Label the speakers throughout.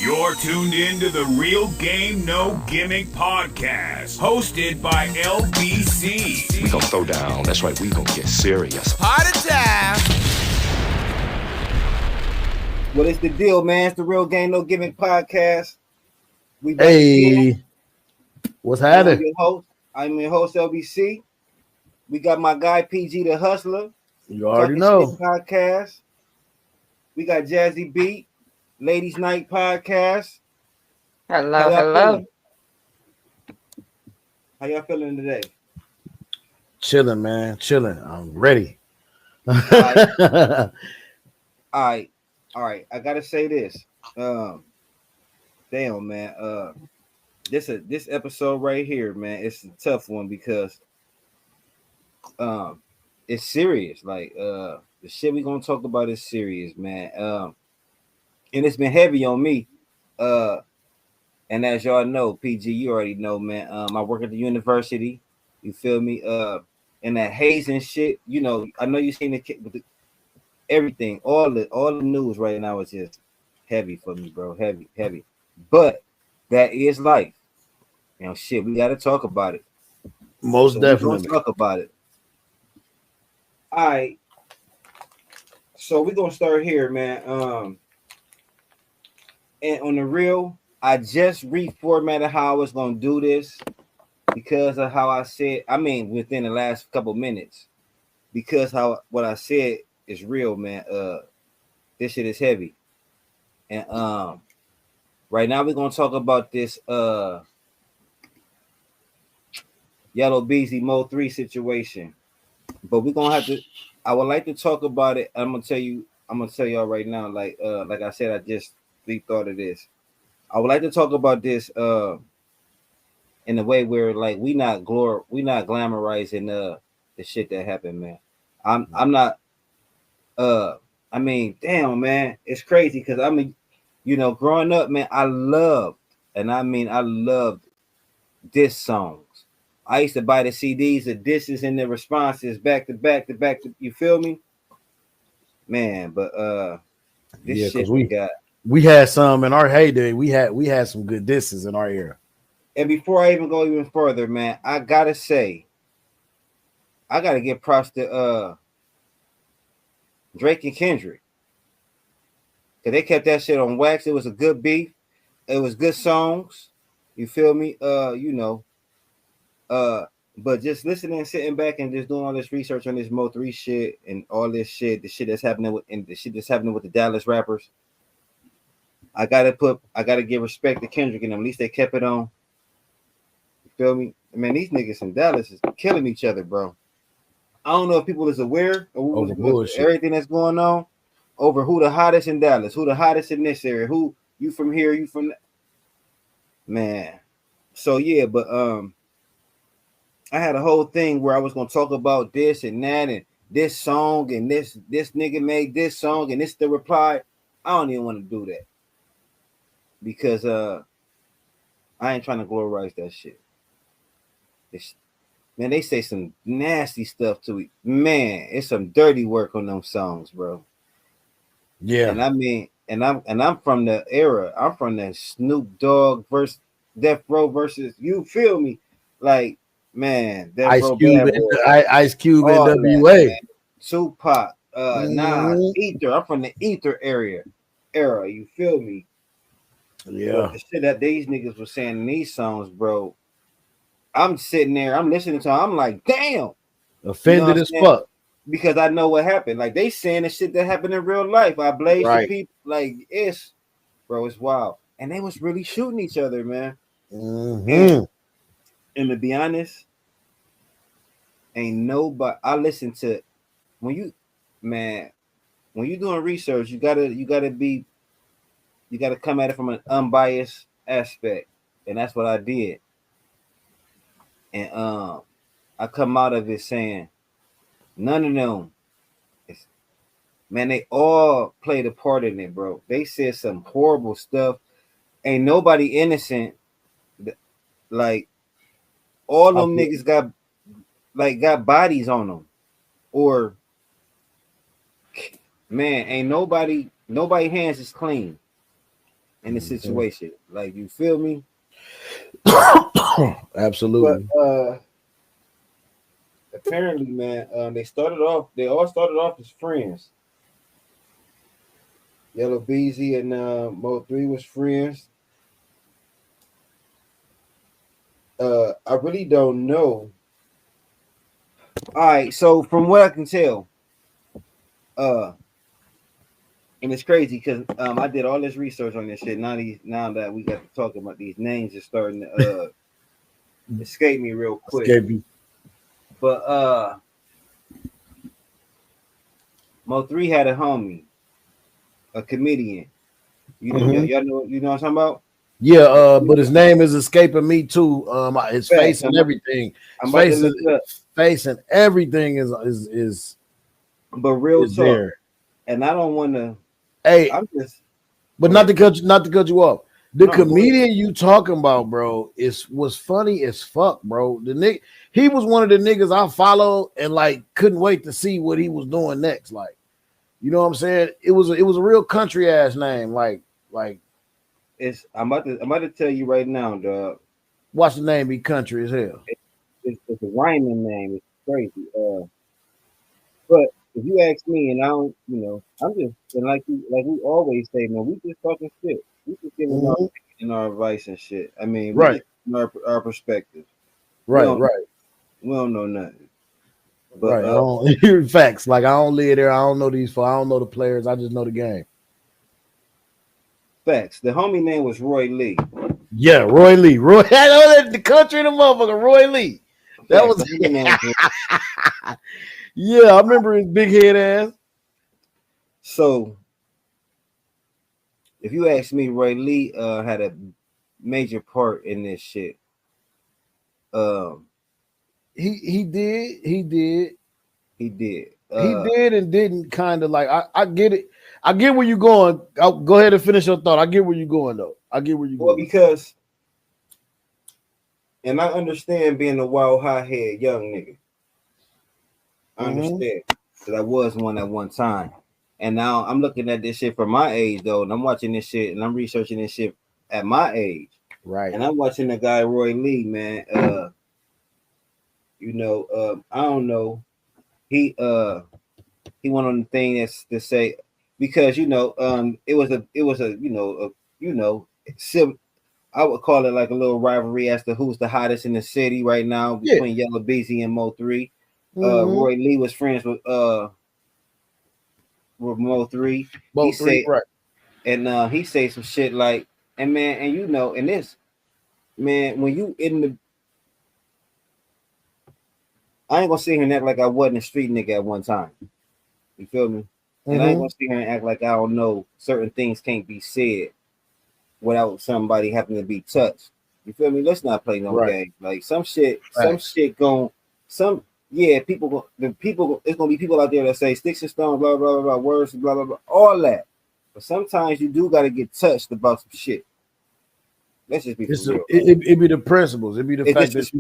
Speaker 1: You're tuned in to the Real Game No Gimmick podcast, hosted by LBC.
Speaker 2: We gonna throw down. That's right, we gonna get serious.
Speaker 3: Party time!
Speaker 4: What is the deal, man? It's the Real Game No Gimmick podcast. We back
Speaker 5: Hey,
Speaker 4: again.
Speaker 5: what's
Speaker 4: I'm
Speaker 5: happening?
Speaker 4: your host, LBC. We got my guy PG the Hustler.
Speaker 5: You already
Speaker 4: Talking
Speaker 5: know.
Speaker 4: Shit podcast. We got Jazzy Beat, Ladies Night podcast.
Speaker 6: Hello.
Speaker 4: How y'all feeling today?
Speaker 5: Chilling, man. Chilling. I'm ready.
Speaker 4: All right. I gotta say this. Damn, man. This episode right here, man, it's a tough one because it's serious. Like the shit we gonna talk about is serious, man. And it's been heavy on me. And as y'all know, PG, you already know, man. I work at the university. You feel me? And that hazing shit, you know, I know you seen everything, all the news right now is just heavy for me, bro. Heavy. But that is life. You know, shit, we gotta talk about it.
Speaker 5: Most definitely.
Speaker 4: We're gonna talk about it. All right. So we're gonna start here, man. And on the real, I just reformatted how I was gonna do this because of how I said, within the last couple minutes, because what I said is real, man. This shit is heavy. And right now we're gonna talk about this Yellow Beezy Mo 3 situation. But we're gonna have to, I would like to talk about it. I'm gonna tell y'all right now, like I said, I just thought of this. I would like to talk about this in a way where like we not glamorizing the shit that happened, man. I'm not damn, man, it's crazy because growing up, man, I loved diss songs. I used to buy the CDs, the disses and the responses back to back. You feel me, man? But this shit
Speaker 5: we had some in our heyday. We had some good disses in our era.
Speaker 4: And before I even go even further, man, I gotta give props to Drake and Kendrick. Cause they kept that shit on wax. It was a good beef. It was good songs. You feel me? But just listening and sitting back and just doing all this research on this Mo 3 shit and all this shit, the shit that's happening with the Dallas rappers. I gotta give respect to Kendrick and them. At least they kept it on. You feel me? Man, these niggas in Dallas is killing each other, bro. I don't know if people is aware of everything that's going on over who the hottest in Dallas, who the hottest in this area, who you from here, you from that. Man. So yeah, but I had a whole thing where I was gonna talk about this and that and this song and this nigga made this song and this the reply. I don't even want to do that because I ain't trying to glorize that shit. Man, they say some nasty stuff to it. Man, it's some dirty work on them songs, bro.
Speaker 5: Yeah,
Speaker 4: and I'm from the era. I'm from the Snoop Dogg versus Death Row versus. You feel me? Like, man,
Speaker 5: Ice Cube and NWA,
Speaker 4: Tupac, Nas, Ether. I'm from the Ether era. You feel me?
Speaker 5: Yeah.
Speaker 4: But the shit that these niggas were saying in these songs, bro. I'm sitting there, I'm listening to them, I'm like, damn.
Speaker 5: Offended as fuck.
Speaker 4: Because I know what happened. Like they saying the shit that happened in real life. I blaze the people. Like it's wild. And they was really shooting each other, man.
Speaker 5: Mm-hmm.
Speaker 4: And to be honest, ain't nobody. I listen to when you doing research, you gotta come at it from an unbiased aspect, and that's what I did. And I come out of it saying none of them, they all played a part in it, bro. They said some horrible stuff. Ain't nobody innocent. Like all them niggas got bodies on them, or man, ain't nobody hands is clean. in the situation. Like, you feel me?
Speaker 5: Absolutely.
Speaker 4: But apparently, man, they all started off as friends. Yellow Beezy and Mo 3 was friends. I really don't know. All right, so from what I can tell, and it's crazy because I did all this research on this shit. Now that we got to talk about these names, is starting to escape me real quick.
Speaker 5: Escape.
Speaker 4: But Mo 3 had a homie, a comedian. Y'all know what I'm talking about?
Speaker 5: Yeah, but his name is escaping me too. His face and everything.
Speaker 4: I'm about to look it up.
Speaker 5: Face and everything is
Speaker 4: But real talk,
Speaker 5: there.
Speaker 4: and I don't want to.
Speaker 5: Hey,
Speaker 4: I'm just.
Speaker 5: but not to cut you off. The
Speaker 4: No,
Speaker 5: comedian you talking about, bro, was funny as fuck, bro. He was one of the niggas I followed and like couldn't wait to see what he was doing next. Like, you know what I'm saying? It was a real country ass name. Like
Speaker 4: I'm about to tell you right now, dog.
Speaker 5: watch the name be country as hell.
Speaker 4: It's a rhyming name. It's crazy. But if you ask me, and I don't, I'm just and like we always say, man, we just talking shit. We just giving our advice and shit. I mean, we just giving our perspective.
Speaker 5: Right.
Speaker 4: We don't know nothing. But
Speaker 5: right. I don't facts. Like I don't live there. I don't know these. I don't know the players. I just know the game.
Speaker 4: Facts. The homie name was Roy Lee.
Speaker 5: Yeah, Roy Lee. I know that the country and the motherfucker, Roy Lee. That was yeah, I remember his big head ass.
Speaker 4: So if you ask me, Roy Lee had a major part in this shit.
Speaker 5: He did.
Speaker 4: He did.
Speaker 5: He did and didn't kind of like I get it. I get where you're going. I'll go ahead and finish your thought. I get where you're going though. I get where you're going.
Speaker 4: Because and I understand being a wild hot head young nigga. I understand because I was one at one time. And now I'm looking at this shit for my age though, and I'm watching this shit and I'm researching this shit at my age.
Speaker 5: Right.
Speaker 4: And I'm watching the guy Roy Lee, man. I don't know. He went on the thing that's to say because it was I would call it like a little rivalry as to who's the hottest in the city right now between Yellow Beezy and Mo 3. Roy Lee was friends with Mo 3. He said,
Speaker 5: right.
Speaker 4: And he say some shit like, and man, and this man, when you in the, I ain't gonna sit here and act like I wasn't a street nigga at one time. You feel me? And I ain't gonna sit here and act like I don't know certain things can't be said without somebody having to be touched. You feel me? Let's not play no game. Like some shit people, it's gonna be people out there that say sticks and stones, blah blah blah, blah words, blah blah blah, all that. But sometimes you do gotta get touched about some shit. Let's just be real.
Speaker 5: It be the principles. It be the fact that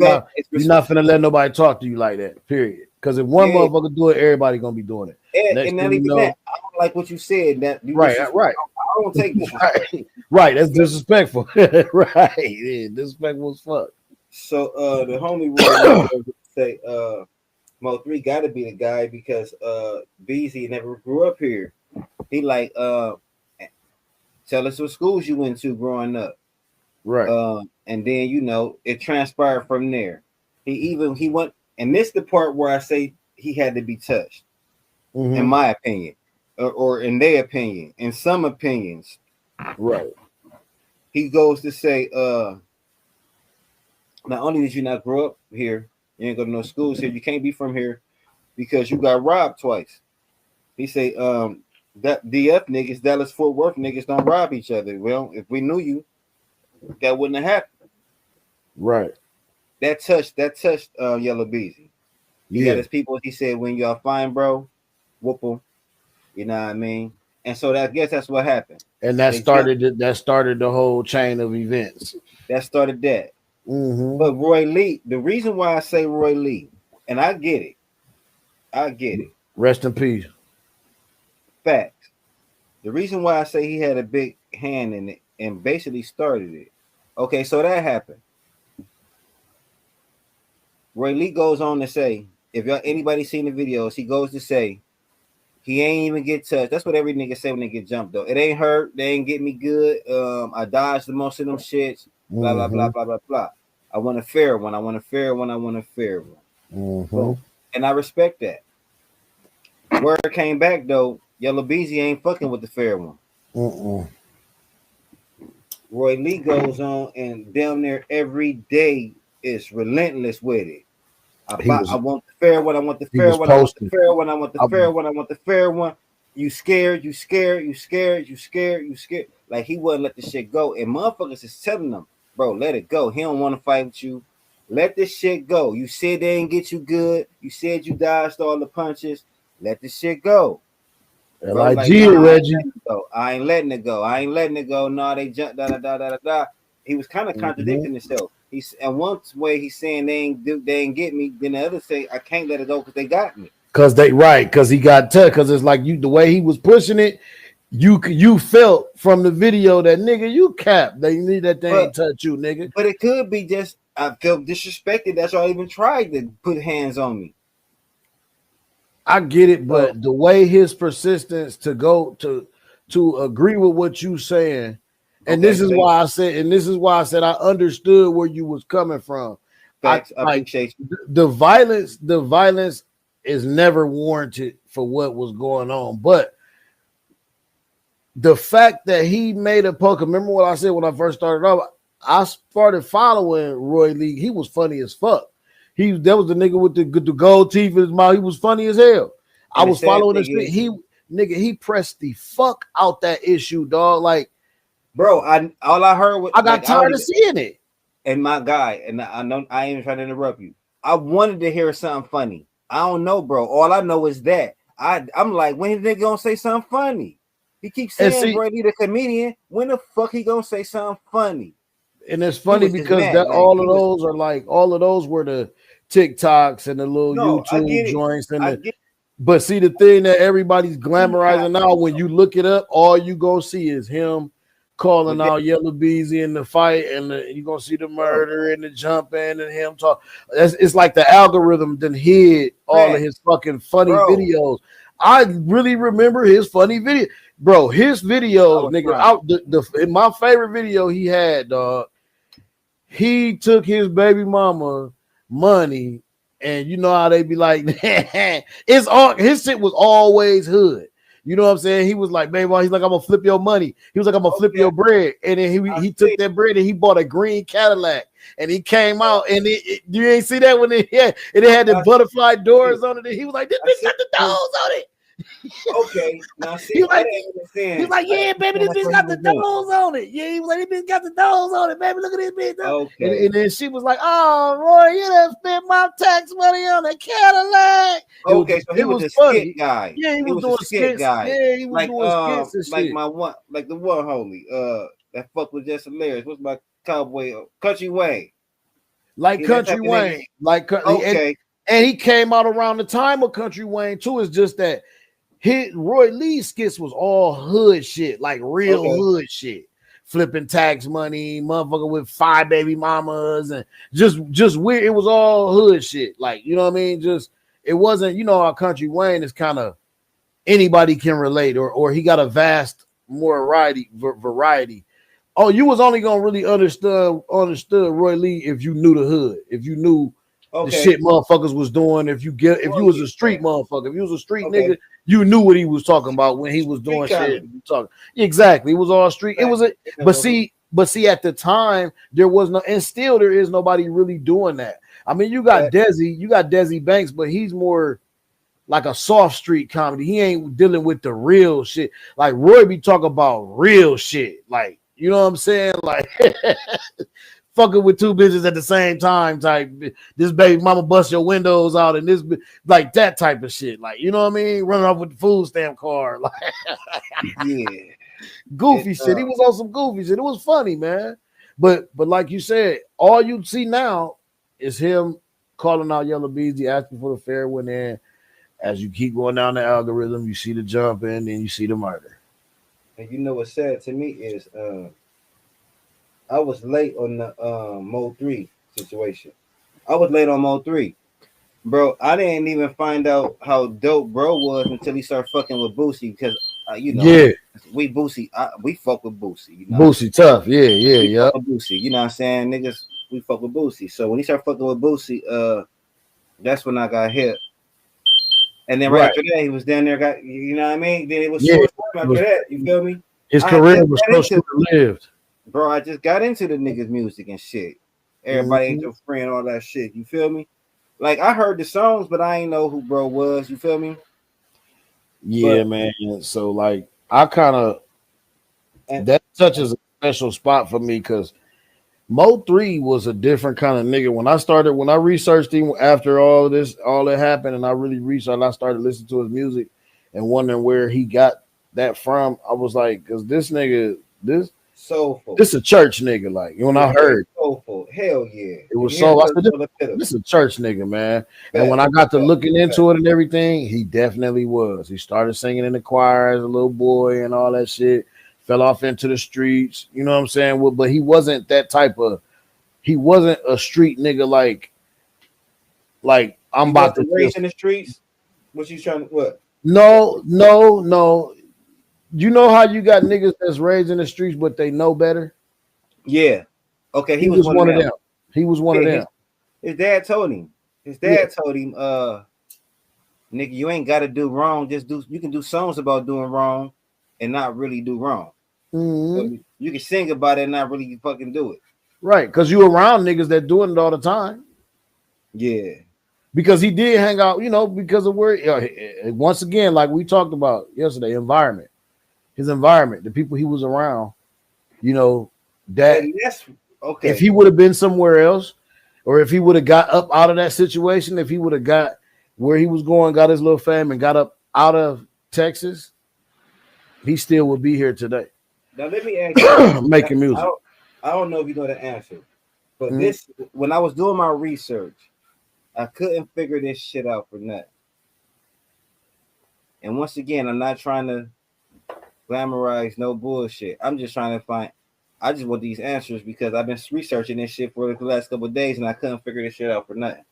Speaker 5: you're not finna let nobody talk to you like that. Period. Because if one motherfucker do it, everybody gonna be doing it.
Speaker 4: And not even that. I don't like what you said. That you
Speaker 5: right.
Speaker 4: I don't take this.
Speaker 5: Right. That's disrespectful. Right. Yeah, disrespectful as fuck.
Speaker 4: So the homie would say Mo 3 gotta be the guy because Beezy never grew up here. He like tell us what schools you went to growing up.
Speaker 5: Right.
Speaker 4: And then it transpired from there. He went, and this the part where I say he had to be touched, in my opinion, or in their opinion, in some opinions.
Speaker 5: Right.
Speaker 4: He goes to say, not only did you not grow up here, you ain't go to no schools here, you can't be from here because you got robbed twice. He say, that DF niggas, Dallas Fort Worth niggas don't rob each other. Well, if we knew you, that wouldn't have happened.
Speaker 5: Right.
Speaker 4: That touched Yellow Beezy. He got his people. He said, when y'all find bro, whoop them. You know what I mean? And so I guess that's what happened.
Speaker 5: And that started the whole chain of events.
Speaker 4: That started that. But Roy Lee, the reason why I say Roy Lee, and I get it.
Speaker 5: Rest in peace.
Speaker 4: Facts. The reason why I say he had a big hand in it and basically started it. Okay, so that happened. Roy Lee goes on to say, if y'all anybody seen the videos, he goes to say he ain't even get touched. That's what every nigga say when they get jumped though. It ain't hurt. They ain't get me good. I dodged the most of them shits. Blah blah blah blah blah blah. I want a fair one. I want a fair one. I want a fair one. Boom. And I respect that. Word came back though. Yellow Beezy ain't fucking with the fair one. Roy Lee goes on and down there every day is relentless with it. I want the fair one. I want the fair one. I want the fair one. I want the fair one. I want the fair one. You scared. You scared. You scared. You scared. You scared. Like he wouldn't let the shit go. And motherfuckers is telling them, bro, let it go. He don't want to fight with you. Let this shit go. You said they ain't get you good. You said you dodged all the punches. Let this shit go. Bro, like, Reggie. I ain't letting it go. I ain't letting it go. No, they jumped. Da da da da da. He was kind of contradicting himself. He's and one way he's saying they ain't get me. Then the other say I can't let it go because they got me.
Speaker 5: Because he got touched. Because it's like the way he was pushing it, you felt from the video that nigga you capped. They need that thing ain't touch you, nigga.
Speaker 4: But it could be just I felt disrespected. That's why I even tried to put hands on me.
Speaker 5: I get it, but the way his persistence to go to agree with what you saying, and this is why I said I understood where you was coming from.
Speaker 4: Facts, I appreciate you.
Speaker 5: The violence is never warranted for what was going on, but the fact that he made a poke. Remember what I said when I first started off? I started following Roy Lee. He was funny as fuck. That was the nigga with the gold teeth in his mouth. He was funny as hell. I was following this shit. He pressed the fuck out that issue, dog. Like,
Speaker 4: bro, all I heard was
Speaker 5: I got tired of seeing it.
Speaker 4: And my guy, and I know I ain't even trying to interrupt you. I wanted to hear something funny. I don't know, bro. All I know is that I'm like, when is they gonna say something funny? He keeps saying Brady the comedian. When the fuck he gonna say something funny?
Speaker 5: And it's funny because all of those were the TikToks and the little YouTube joints but see the thing that everybody's glamorizing now, when you look it up, all you gonna see is him calling out Yellow Beezy in the fight, and you're gonna see the murder and the jumping and him talk. It's like the algorithm then hid all of his fucking funny videos. I really remember his funny video, bro. His videos, nigga. My favorite video he had, dog. He took his baby mama money, and you know how they be like, it's all his shit was always hood. You know what I'm saying? He was like, baby, he's like, I'm gonna flip your money. He was like, I'm gonna flip your bread. And then he took that bread and he bought a green Cadillac. And he came out and you ain't see that when it had the butterfly doors on it. And he was like, this bitch got the doors on it.
Speaker 4: Okay, now see, he's
Speaker 5: like, yeah, baby, this bitch got the doors on it. Yeah, he was like, this bitch got the doors on it, baby. Look at this bitch.
Speaker 4: Okay,
Speaker 5: and then she was like, oh, Roy, you done spent my tax money on a Cadillac.
Speaker 4: Okay, so he was a skit guy.
Speaker 5: Yeah, he was doing skits. Yeah, he was doing skits and
Speaker 4: like
Speaker 5: shit.
Speaker 4: The one homie, that fuck was just hilarious. What's my cowboy? Country Wayne.
Speaker 5: Like Country Wayne.
Speaker 4: Okay.
Speaker 5: And he came out around the time of Country Wayne too. It's just that Roy Lee skits was all hood shit, like real hood shit. Flipping tax money, motherfucker with 5 baby mamas, and just weird. It was all hood shit. Like, you know what I mean? Just it wasn't, you know, our Country Wayne is kind of anybody can relate, or he got a vast more variety. Oh, you was only gonna really understood Roy Lee if you knew the hood, if you knew the shit motherfuckers was doing. If you was a street motherfucker, if you was a street nigga, you knew what he was talking about when he was doing shit. Exactly, it was all street. It was but see, at the time there was no, and still there is nobody really doing that. I mean, you got Desi Banks, but he's more like a soft street comedy. He ain't dealing with the real shit. Like Roy be talking about real shit. Like, you know what I'm saying? Like fucking with 2 bitches at the same time type. This baby mama bust your windows out and this like that type of shit. Like, you know what I mean? Running off with the food stamp card. Like goofy shit. He was on some goofy shit. It was funny, man. But like you said, all you see now is him calling out Yellow Beezy, asking for the fair one. And as you keep going down the algorithm, you see the jump in and you see the murder.
Speaker 4: And you know what's sad to me is I was late on the Mode 3 situation. I was late on Mode 3. Bro, I didn't even find out how dope bro was until he started fucking with Boosie because
Speaker 5: Yeah,
Speaker 4: we Boosie, we fuck with Boosie, you know what I'm saying?
Speaker 5: Boosie tough. Yeah, yeah,
Speaker 4: We
Speaker 5: yeah.
Speaker 4: fuck with Boosie, you know what I'm saying? Niggas, we fuck with Boosie. So when he started fucking with Boosie, that's when I got hit. And then right
Speaker 5: Right.
Speaker 4: after that, he was down there, got you know what I mean? Then it was
Speaker 5: Yeah.
Speaker 4: short
Speaker 5: It
Speaker 4: after
Speaker 5: was,
Speaker 4: that, you feel me?
Speaker 5: his
Speaker 4: I had
Speaker 5: career
Speaker 4: just
Speaker 5: was
Speaker 4: got
Speaker 5: so
Speaker 4: into
Speaker 5: short lived.
Speaker 4: bro, I just got into the niggas music and shit. Everybody ain't your friend, all that shit. You feel me? Like I heard the songs, but I ain't know who bro was. You feel me?
Speaker 5: Yeah,
Speaker 4: But
Speaker 5: man. So like, I kind of
Speaker 4: and,
Speaker 5: that touches a special spot for me because Mo 3 was a different kind of nigga. When I researched him after all that happened, and I really researched, I started listening to his music and wondering where he got that from. I was like, because this nigga,
Speaker 4: soulful.
Speaker 5: this a church nigga. Like when
Speaker 4: Yeah,
Speaker 5: I heard
Speaker 4: soulful. Hell yeah.
Speaker 5: it
Speaker 4: If
Speaker 5: was
Speaker 4: you hear
Speaker 5: so, I
Speaker 4: the
Speaker 5: said,
Speaker 4: soul, fit him.
Speaker 5: this is a church nigga, man. And when
Speaker 4: Facts,
Speaker 5: I got to
Speaker 4: facts,
Speaker 5: looking
Speaker 4: facts.
Speaker 5: into it and everything, he definitely was. He started singing in the choir as a little boy and all that shit. Fell off into the streets, you know what I'm saying? Well, but he wasn't that type of. He wasn't a street nigga like I'm
Speaker 4: He
Speaker 5: about to
Speaker 4: wasn't
Speaker 5: just
Speaker 4: raised in the streets. What you trying to what?
Speaker 5: no. You know how you got niggas that's raised in the streets, but they know better?
Speaker 4: Yeah. Okay, he
Speaker 5: He
Speaker 4: was
Speaker 5: was
Speaker 4: one of
Speaker 5: one of
Speaker 4: them.
Speaker 5: them. He was one
Speaker 4: Yeah,
Speaker 5: of them.
Speaker 4: his dad told him. His
Speaker 5: Yeah.
Speaker 4: dad told him, nigga, you ain't gotta do wrong. Just do you can do songs about doing wrong and not really do wrong.
Speaker 5: Mm-hmm.
Speaker 4: You can sing about it and not really fucking do it.
Speaker 5: Right. Because you around niggas that doing it all the time.
Speaker 4: Yeah.
Speaker 5: Because he did hang out, because of where once again, like we talked about yesterday, environment. His environment, the people he was around, that
Speaker 4: And that's
Speaker 5: if
Speaker 4: okay.
Speaker 5: he would have been somewhere else, or if he would have got up out of that situation, if he would have got where he was going, got his little fame, and got up out of Texas, he still would be here today
Speaker 4: Now let me ask you.
Speaker 5: making
Speaker 4: I
Speaker 5: music.
Speaker 4: don't, I don't know if you know the answer, but
Speaker 5: Mhm.
Speaker 4: this when I was doing my research, I couldn't figure this shit out for nothing. And once again, I'm not trying to glamorize no bullshit. I'm just trying to find. I just want these answers because I've been researching this shit for the last couple of days and I couldn't figure this shit out for nothing.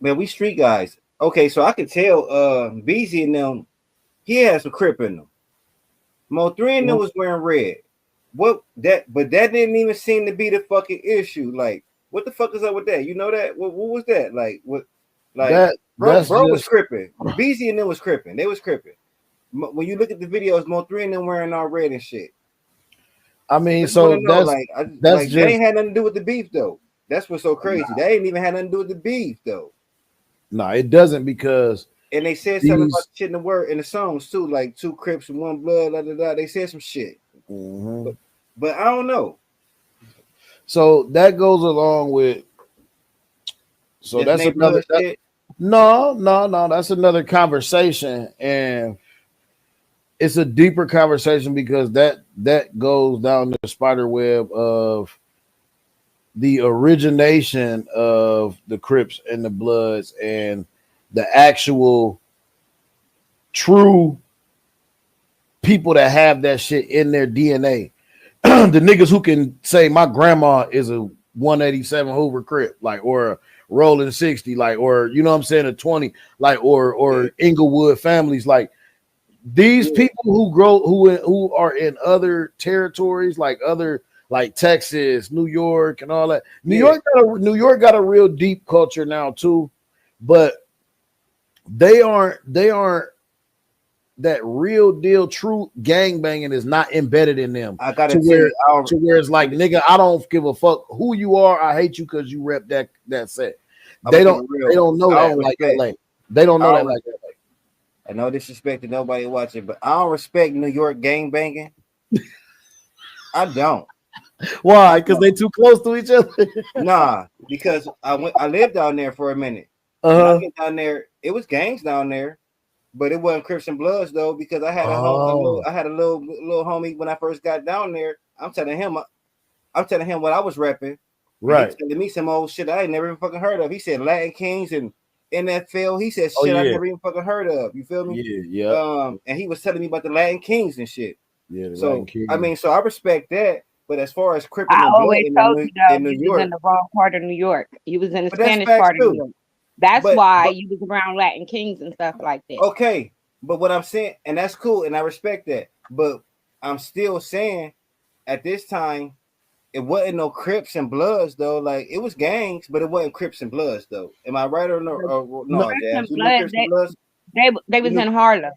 Speaker 4: Man, we street guys. Okay, so I could tell BZ and them, he has some crip in them. Mo 3 and them was wearing red. But that didn't even seem to be the fucking issue. Like, what the fuck is up with that? You know that? What was that? Like what like bro
Speaker 5: That's
Speaker 4: was
Speaker 5: just,
Speaker 4: cripping. BZ and them was cripping. They was cripping. When you look at the videos, Mo 3 and them wearing all red and shit.
Speaker 5: I
Speaker 4: I
Speaker 5: mean,
Speaker 4: just want
Speaker 5: so
Speaker 4: to know, like,
Speaker 5: that's
Speaker 4: that
Speaker 5: just
Speaker 4: ain't had nothing to do with the beef though. That's what's so crazy. That ain't even had nothing to do with the beef though.
Speaker 5: no, it doesn't because
Speaker 4: And they said something about
Speaker 5: these.
Speaker 4: shit in the word in the songs too, like two Crips and one blood, da, da, da. They said some shit.
Speaker 5: Mhm.
Speaker 4: But I don't know.
Speaker 5: So that goes along with. So
Speaker 4: Just
Speaker 5: that's another.
Speaker 4: neighborhood shit.
Speaker 5: No. That's another conversation, and it's a deeper conversation because that goes down the spider web of the origination of the Crips and the Bloods and the actual true people that have that shit in their DNA. The niggas who can say my grandma is a 187 Hoover Crip, like, or a Rolling 60, like, or you know what I'm saying, a 20, like, or Inglewood families, like these people who are in other territories, like Texas, New York, and all that. New York got a real deep culture now too, but they aren't that real deal true gang banging is not embedded in them
Speaker 4: I gotta
Speaker 5: to
Speaker 4: tell you,
Speaker 5: where it's like, nigga, I don't give a fuck who you are. I hate you because you rep that set. They don't know that like LA. They don't know that like LA.
Speaker 4: I know disrespect to nobody watching, but I don't respect New York gang banging. I don't.
Speaker 5: Why? Because they too close to each other.
Speaker 4: Nah, because I lived down there for a minute. And I went down there, it was gangs down there, but it wasn't Crips and Bloods though, because I had a little homie when I first got down there. I'm telling him what I was repping.
Speaker 5: Right.
Speaker 4: He telling me some old shit I ain't never even fucking heard of. He said Latin Kings and NFL. He said shit I never even fucking heard of. You feel me?
Speaker 5: Yeah.
Speaker 4: And he was telling me about the Latin Kings and shit.
Speaker 5: Yeah, the
Speaker 4: So
Speaker 5: Latin King.
Speaker 4: I mean, so I respect that. But as far as Crippin'
Speaker 6: I
Speaker 4: and Blood
Speaker 6: always told you though,
Speaker 4: in New
Speaker 6: you was in
Speaker 4: York,
Speaker 6: the wrong part of New York. You was in the
Speaker 4: but that's
Speaker 6: Spanish
Speaker 4: facts
Speaker 6: part of New
Speaker 4: too.
Speaker 6: York. That's
Speaker 4: But
Speaker 6: why
Speaker 4: but
Speaker 6: you was around Latin Kings and stuff like that.
Speaker 4: okay, but what I'm saying, and that's cool, and I respect that. But I'm still saying at this time, it wasn't no Crips and Bloods though. Like it was gangs, but it wasn't Crips and Bloods though. Am I right or no?
Speaker 6: The
Speaker 4: Or,
Speaker 6: Bloods
Speaker 4: no, Jazz.
Speaker 6: and
Speaker 4: You know
Speaker 6: Bloods,
Speaker 4: Crips and Bloods.
Speaker 6: they
Speaker 4: You
Speaker 6: was
Speaker 4: knew
Speaker 6: in Harlem.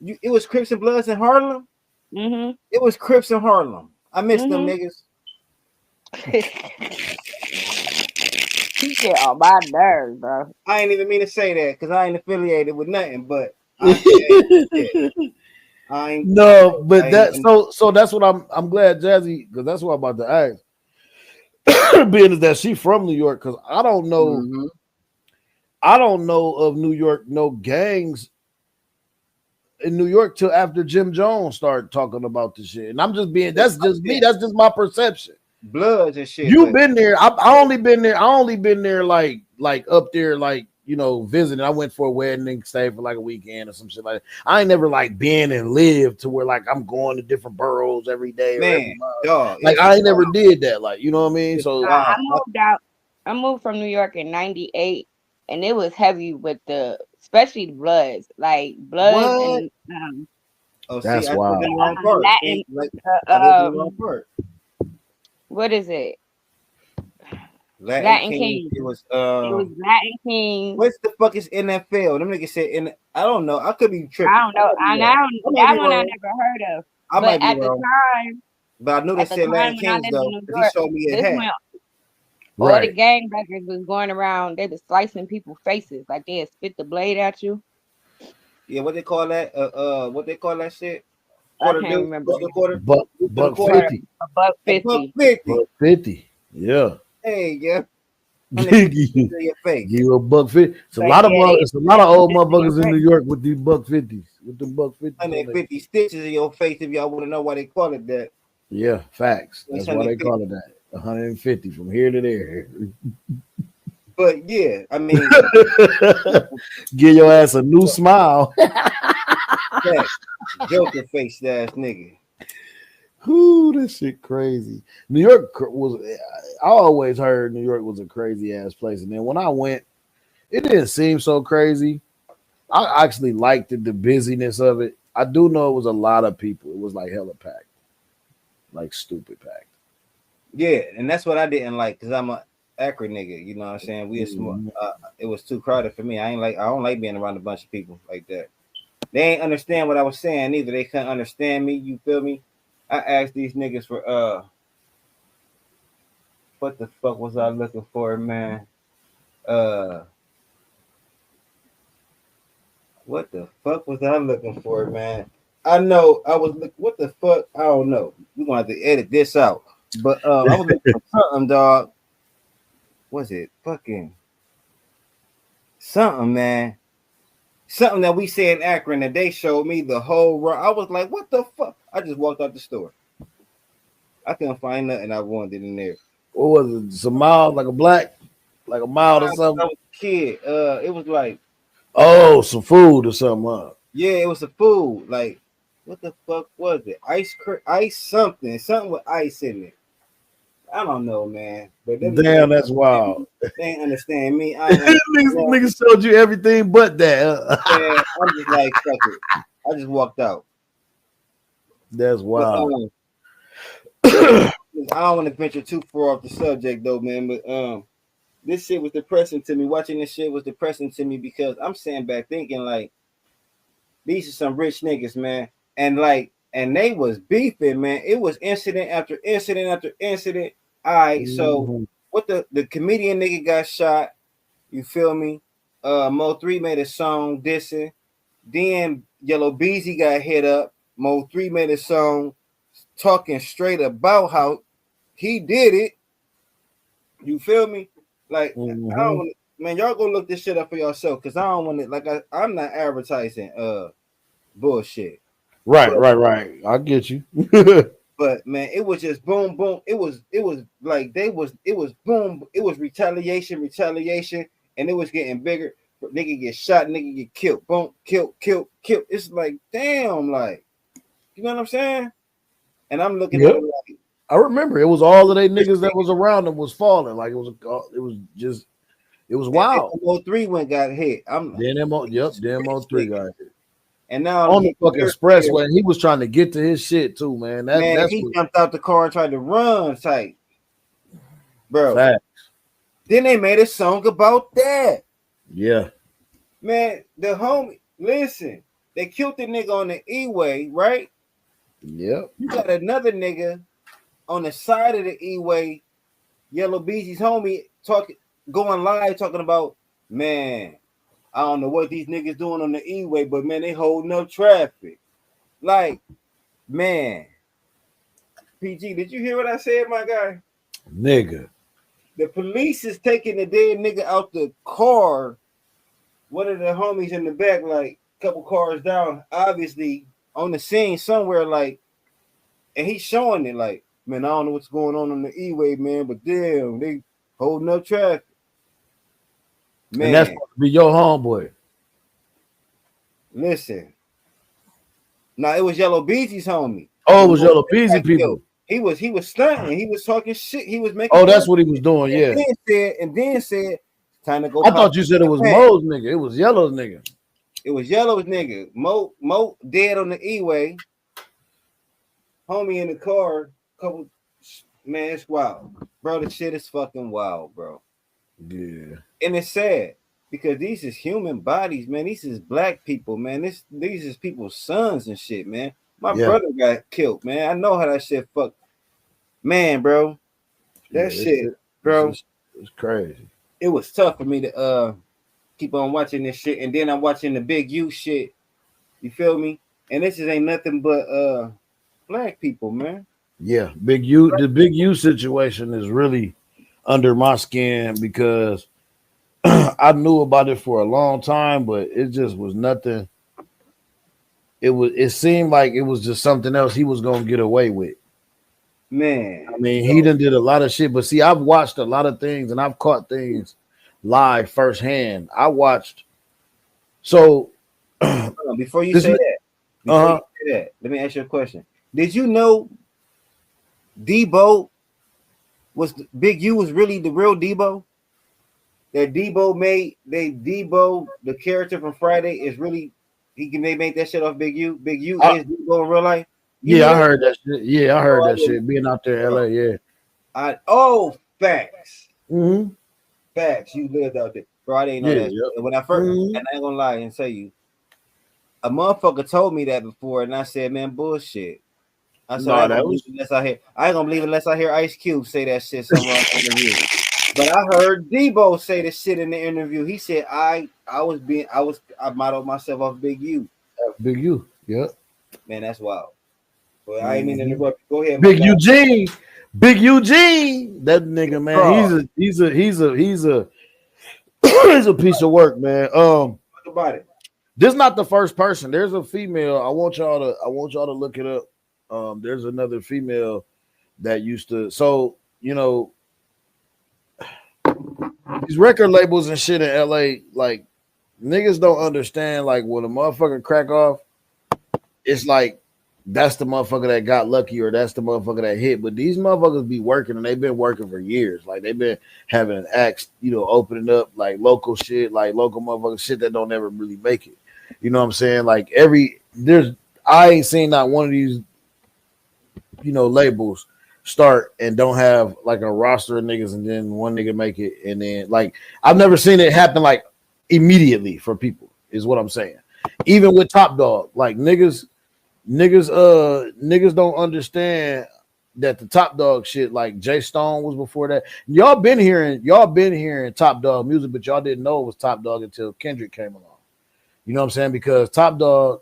Speaker 4: it was Crips and Bloods in Harlem.
Speaker 6: Mhm.
Speaker 4: It was Crips in Harlem. I miss them
Speaker 6: Mhm.
Speaker 4: niggas.
Speaker 6: He get on my nerves, bro.
Speaker 4: I ain't even mean to say that because I ain't affiliated with nothing. But I ain't, I ain't
Speaker 5: No,
Speaker 4: I
Speaker 5: but
Speaker 4: ain't
Speaker 5: that
Speaker 4: even.
Speaker 5: so that's what I'm glad Jazzy, because that's what I'm about to ask. Being is that she from New York, because
Speaker 4: Mhm.
Speaker 5: I don't know of New York no gangs in New York till after Jim Jones started talking about the shit. And I'm just being that's just me, that's just my perception.
Speaker 4: Bloods and shit.
Speaker 5: You've
Speaker 4: But
Speaker 5: been there. I only been there. I only been there like up there, like visiting. I went for a wedding and stayed for like a weekend or some shit like that. I ain't never like been and lived to where like I'm going to different boroughs every day or every
Speaker 4: man,
Speaker 5: month.
Speaker 4: dog,
Speaker 5: Like
Speaker 4: it's
Speaker 5: I ain't never
Speaker 4: wild.
Speaker 5: did that. Like you know what I mean.
Speaker 4: It's
Speaker 5: So
Speaker 6: I
Speaker 4: wild.
Speaker 6: moved out. I moved from New York in '98, and it was heavy with especially the Bloods, like Bloods
Speaker 4: What?
Speaker 6: and
Speaker 4: Oh, see,
Speaker 5: that's
Speaker 4: I lived in
Speaker 5: wild.
Speaker 4: the wrong part.
Speaker 6: Latin.
Speaker 4: See, like
Speaker 6: Uh,
Speaker 4: I lived in the wrong
Speaker 6: um,
Speaker 4: part.
Speaker 6: what is it?
Speaker 4: Latin
Speaker 6: Latin
Speaker 4: King.
Speaker 6: Kings.
Speaker 4: It was
Speaker 6: It was Latin Kings.
Speaker 4: What the fuck is NFL? Them niggas said in. I don't know. I could be
Speaker 6: I
Speaker 4: tripping.
Speaker 6: don't know.
Speaker 4: I
Speaker 6: I don't.
Speaker 4: might be
Speaker 6: That one I
Speaker 4: wrong.
Speaker 6: never heard of.
Speaker 4: I
Speaker 6: But
Speaker 4: might be wrong. But I knew they
Speaker 6: at the
Speaker 4: said Latin
Speaker 6: time when I
Speaker 4: Kings
Speaker 6: lived in
Speaker 4: though,
Speaker 6: New
Speaker 4: because he
Speaker 6: York,
Speaker 4: showed me a
Speaker 6: this
Speaker 4: hat.
Speaker 6: when all the
Speaker 5: Right.
Speaker 6: gangbangers was going around. They was slicing people's faces, like they'd spit the blade at you.
Speaker 4: Yeah, what they call that? What they call that shit?
Speaker 6: I
Speaker 4: Quarter
Speaker 6: can't
Speaker 4: deuce,
Speaker 6: remember.
Speaker 4: deuce to the quarter,
Speaker 5: Buck
Speaker 4: deuce to the
Speaker 5: buck
Speaker 4: quarter,
Speaker 5: 50.
Speaker 6: A buck
Speaker 4: a buck
Speaker 6: 50.
Speaker 4: 50.
Speaker 5: Buck 50. Yeah.
Speaker 4: Hey, yeah. And they put
Speaker 5: Give
Speaker 4: the shit in your face.
Speaker 5: you a buck 50.
Speaker 6: But yeah, they
Speaker 5: It's a lot of old
Speaker 6: spit in your
Speaker 5: motherfuckers in New
Speaker 6: face.
Speaker 5: York with these buck 50s. With the buck 50s on there.
Speaker 4: 150 stitches in your face if y'all want to know why they call it that.
Speaker 5: Yeah, facts.
Speaker 4: It's
Speaker 5: That's why they
Speaker 4: 150.
Speaker 5: call it that. 150 from here to there.
Speaker 4: But yeah, I mean,
Speaker 5: Give your ass a new smile.
Speaker 4: that Joker face ass nigga.
Speaker 5: Whoo, this shit crazy. New York was. I always heard New York was a crazy ass place, and then when I went, it didn't seem so crazy. I actually liked the busyness of it. I do know it was a lot of people. It was like hella packed, like stupid packed.
Speaker 4: Yeah, and that's what I didn't like because I'm a Akron nigga. You know what I'm saying? We a small.
Speaker 5: Mhm.
Speaker 4: It was too crowded for me. I don't like being around a bunch of people like that. They ain't understand what I was saying either. They couldn't understand me. You feel me? I asked these niggas for what the fuck was I looking for, man? Uh, what the fuck was I looking for, man? I know I was look. What the fuck? I don't know. We're gonna have to edit this out. But I was looking for something, dog. Was it fucking something, man? Something that we said in Akron that they showed me the whole run. I was like, what the fuck? I just walked out the store. I couldn't find nothing I wanted in there.
Speaker 5: What was it? Some mild, like a mild or
Speaker 4: I
Speaker 5: something.
Speaker 4: was a kid. It was like,
Speaker 5: Oh, some food or something.
Speaker 4: yeah, it was a food. Like, what the fuck was it? Ice something with ice in it. I don't know, man. But them niggas,
Speaker 5: Damn, that's wild.
Speaker 4: they ain't understand me. I ain't understand.
Speaker 5: Niggas showed you everything but that.
Speaker 4: Yeah, I'm just like, fuck it. I just walked out.
Speaker 5: That's
Speaker 4: But
Speaker 5: wild.
Speaker 4: I don't want to venture too far off the subject though, man. But this shit was depressing to me. Watching this shit was depressing to me because I'm sitting back thinking like these are some rich niggas, man. And they was beefing, man. It was incident after incident after incident. All right, so
Speaker 5: Mhm.
Speaker 4: what the comedian nigga got shot, you feel me? Mo 3 made a song dissing. Then Yellow Beezy got hit up. Mo 3 made a song talking straight about how he did it. You feel me? Like I don't
Speaker 5: Mhm.
Speaker 4: want man, y'all go look this shit up for yourself because I don't want it. Like I'm not advertising bullshit.
Speaker 5: Right,
Speaker 4: But
Speaker 5: right, right. I get you.
Speaker 4: but man, it was just boom, boom. It was like it was boom. It was retaliation, and it was getting bigger. Nigga get shot, nigga get killed, boom, killed. It's like damn, like You know what I'm saying? And I'm looking
Speaker 5: Yep.
Speaker 4: at it like,
Speaker 5: I remember it was all of they niggas that was around them was falling. Like it was wild.
Speaker 4: MO3 went got hit.
Speaker 5: Then MO3 got hit.
Speaker 4: And now
Speaker 5: On the fucking
Speaker 4: here,
Speaker 5: expressway. He was trying to get to his shit too, man.
Speaker 4: man,
Speaker 5: That's
Speaker 4: he
Speaker 5: what
Speaker 4: jumped out the car and tried to run tight. Bro.
Speaker 5: fact.
Speaker 4: Then they made a song about that.
Speaker 5: Yeah.
Speaker 4: Man, the homie, listen, they killed the nigga on the E-way, right?
Speaker 5: Yep.
Speaker 4: You got another nigga on the side of the E-way, Yellow Beezy's homie, going live talking about, man, I don't know what these niggas doing on the E-way, but man, they holding up traffic. Like, man, PG, did you hear what I said, my guy?
Speaker 5: Nigga.
Speaker 4: The police is taking the dead nigga out the car. One of the homies in the back, like a couple cars down, obviously on the scene somewhere, like, and he's showing it, like, man, I don't know what's going on the E-way, man, but damn, they holding up traffic. Man,
Speaker 5: And that's supposed to be your homeboy.
Speaker 4: listen. Now it was Yellow Beezy's homie.
Speaker 5: Oh, it was Yellow Beezy people.
Speaker 4: He was stunting. He was talking shit. He was making.
Speaker 5: Oh, that's what he was doing. Yeah.
Speaker 4: And then said, time to go.
Speaker 5: I thought you said it was Mo's nigga. It was Yellow's nigga.
Speaker 4: It was Yellow's nigga. Mo dead on the E-way. Homie in the car. Couple. Man, it's wild, bro. The shit is fucking wild, bro.
Speaker 5: Yeah.
Speaker 4: And it's sad because these is human bodies, man. These is black people, man. These is people's sons and shit, man. My brother got killed, man. I know how that shit fucked. Man, bro. That shit, bro.
Speaker 5: It's crazy.
Speaker 4: It was tough for me to keep on watching this shit. And then I'm watching the Big U shit. You feel me? And this just ain't nothing but black people, man.
Speaker 5: Yeah, the Big U situation is really under my skin because I knew about it for a long time, but it just was nothing. It seemed like it was just something else he was gonna get away with.
Speaker 4: Man,
Speaker 5: I mean, he done did a lot of shit, but see, I've watched a lot of things and I've caught things live firsthand. I watched. So
Speaker 4: before you say that, let me ask you a question. Did you know Debo Big U was really the real Debo? That Debo the character from Friday is really they made that shit off Big U. Big U is Debo in real life.
Speaker 5: I heard that shit. Yeah, I heard that shit. Being out there in LA, yeah.
Speaker 4: Facts.
Speaker 5: Mm-hmm.
Speaker 4: Facts. You lived out there, bro. I didn't know that. Yep. And when I first, and I ain't gonna lie and say you, a motherfucker told me that before, and I said, man, bullshit. I said, I ain't gonna believe unless I hear Ice Cube say that shit somewhere in the interview. But I heard Debo say this shit in the interview. He said, I modeled myself off Big U.
Speaker 5: Big U, yeah.
Speaker 4: Man, that's wild. But I ain't mean to interrupt. Go ahead.
Speaker 5: Big Eugene. Big Eugene. That nigga, man. He's a piece of work, man.
Speaker 4: Talk about it.
Speaker 5: This is not the first person. There's a female. I want y'all to look it up. There's another female that used to. So, you know, these record labels and shit in LA, like niggas don't understand. Like when a motherfucker crack off, it's like that's the motherfucker that got lucky or that's the motherfucker that hit. But these motherfuckers be working and they've been working for years. Like they've been having acts, you know, opening up like local shit, like local motherfucker shit that don't ever really make it. You know what I'm saying? Like I ain't seen not one of these, you know, labels start and don't have like a roster of niggas and then one nigga make it. And then like, I've never seen it happen like immediately for people is what I'm saying. Even with Top Dog, like niggas don't understand that the Top Dog shit, like Jay Stone was before that. Y'all been hearing Top Dog music, but y'all didn't know it was Top Dog until Kendrick came along. You know what I'm saying? Because Top Dog,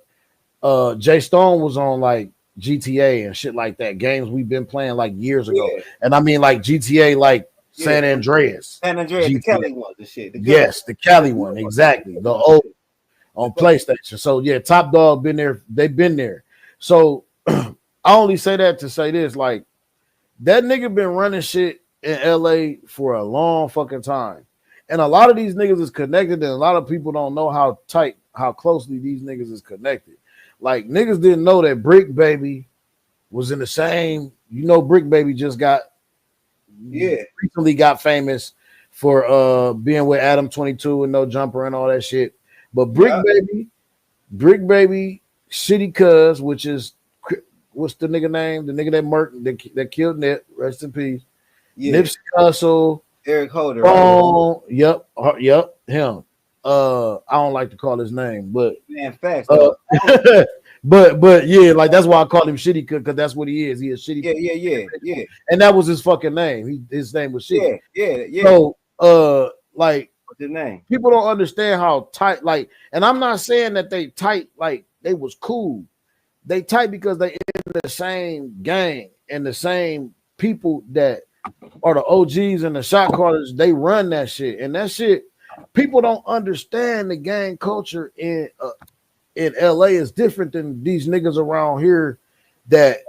Speaker 5: Jay Stone was on like GTA and shit like that. Games we've been playing like years ago. Yeah. And I mean like GTA, like San Andreas.
Speaker 4: San Andreas, GTA. The Cali one, the shit.
Speaker 5: The Cali one, exactly. The old on PlayStation. So yeah, Top Dog been there. They've been there. So I only say that to say this, like that nigga been running shit in LA for a long fucking time. And a lot of these niggas is connected and a lot of people don't know how tight, how closely these niggas is connected. Like niggas didn't know that Brick Baby was in the same. You know, Brick Baby just recently got famous for being with Adam 22 and No Jumper and all that shit. But Brick Baby, Shitty Cuz, which is what's the nigga name? The nigga that murked that killed Nip, rest in peace. Nipsey Hussle,
Speaker 4: Eric Holder.
Speaker 5: Yep, him. I don't like to call his name, but
Speaker 4: man, facts.
Speaker 5: but yeah, like that's why I call him Shitty because that's what he is. He is Shitty.
Speaker 4: Yeah.
Speaker 5: And that was his fucking name. His name was Shitty.
Speaker 4: Yeah.
Speaker 5: So like
Speaker 4: what's his name?
Speaker 5: People don't understand how tight, like, and I'm not saying that they tight, like they was cool. They tight because they in the same gang and the same people that are the OGs and the shot callers. They run that shit, and that shit. People don't understand the gang culture in LA is different than these niggas around here. That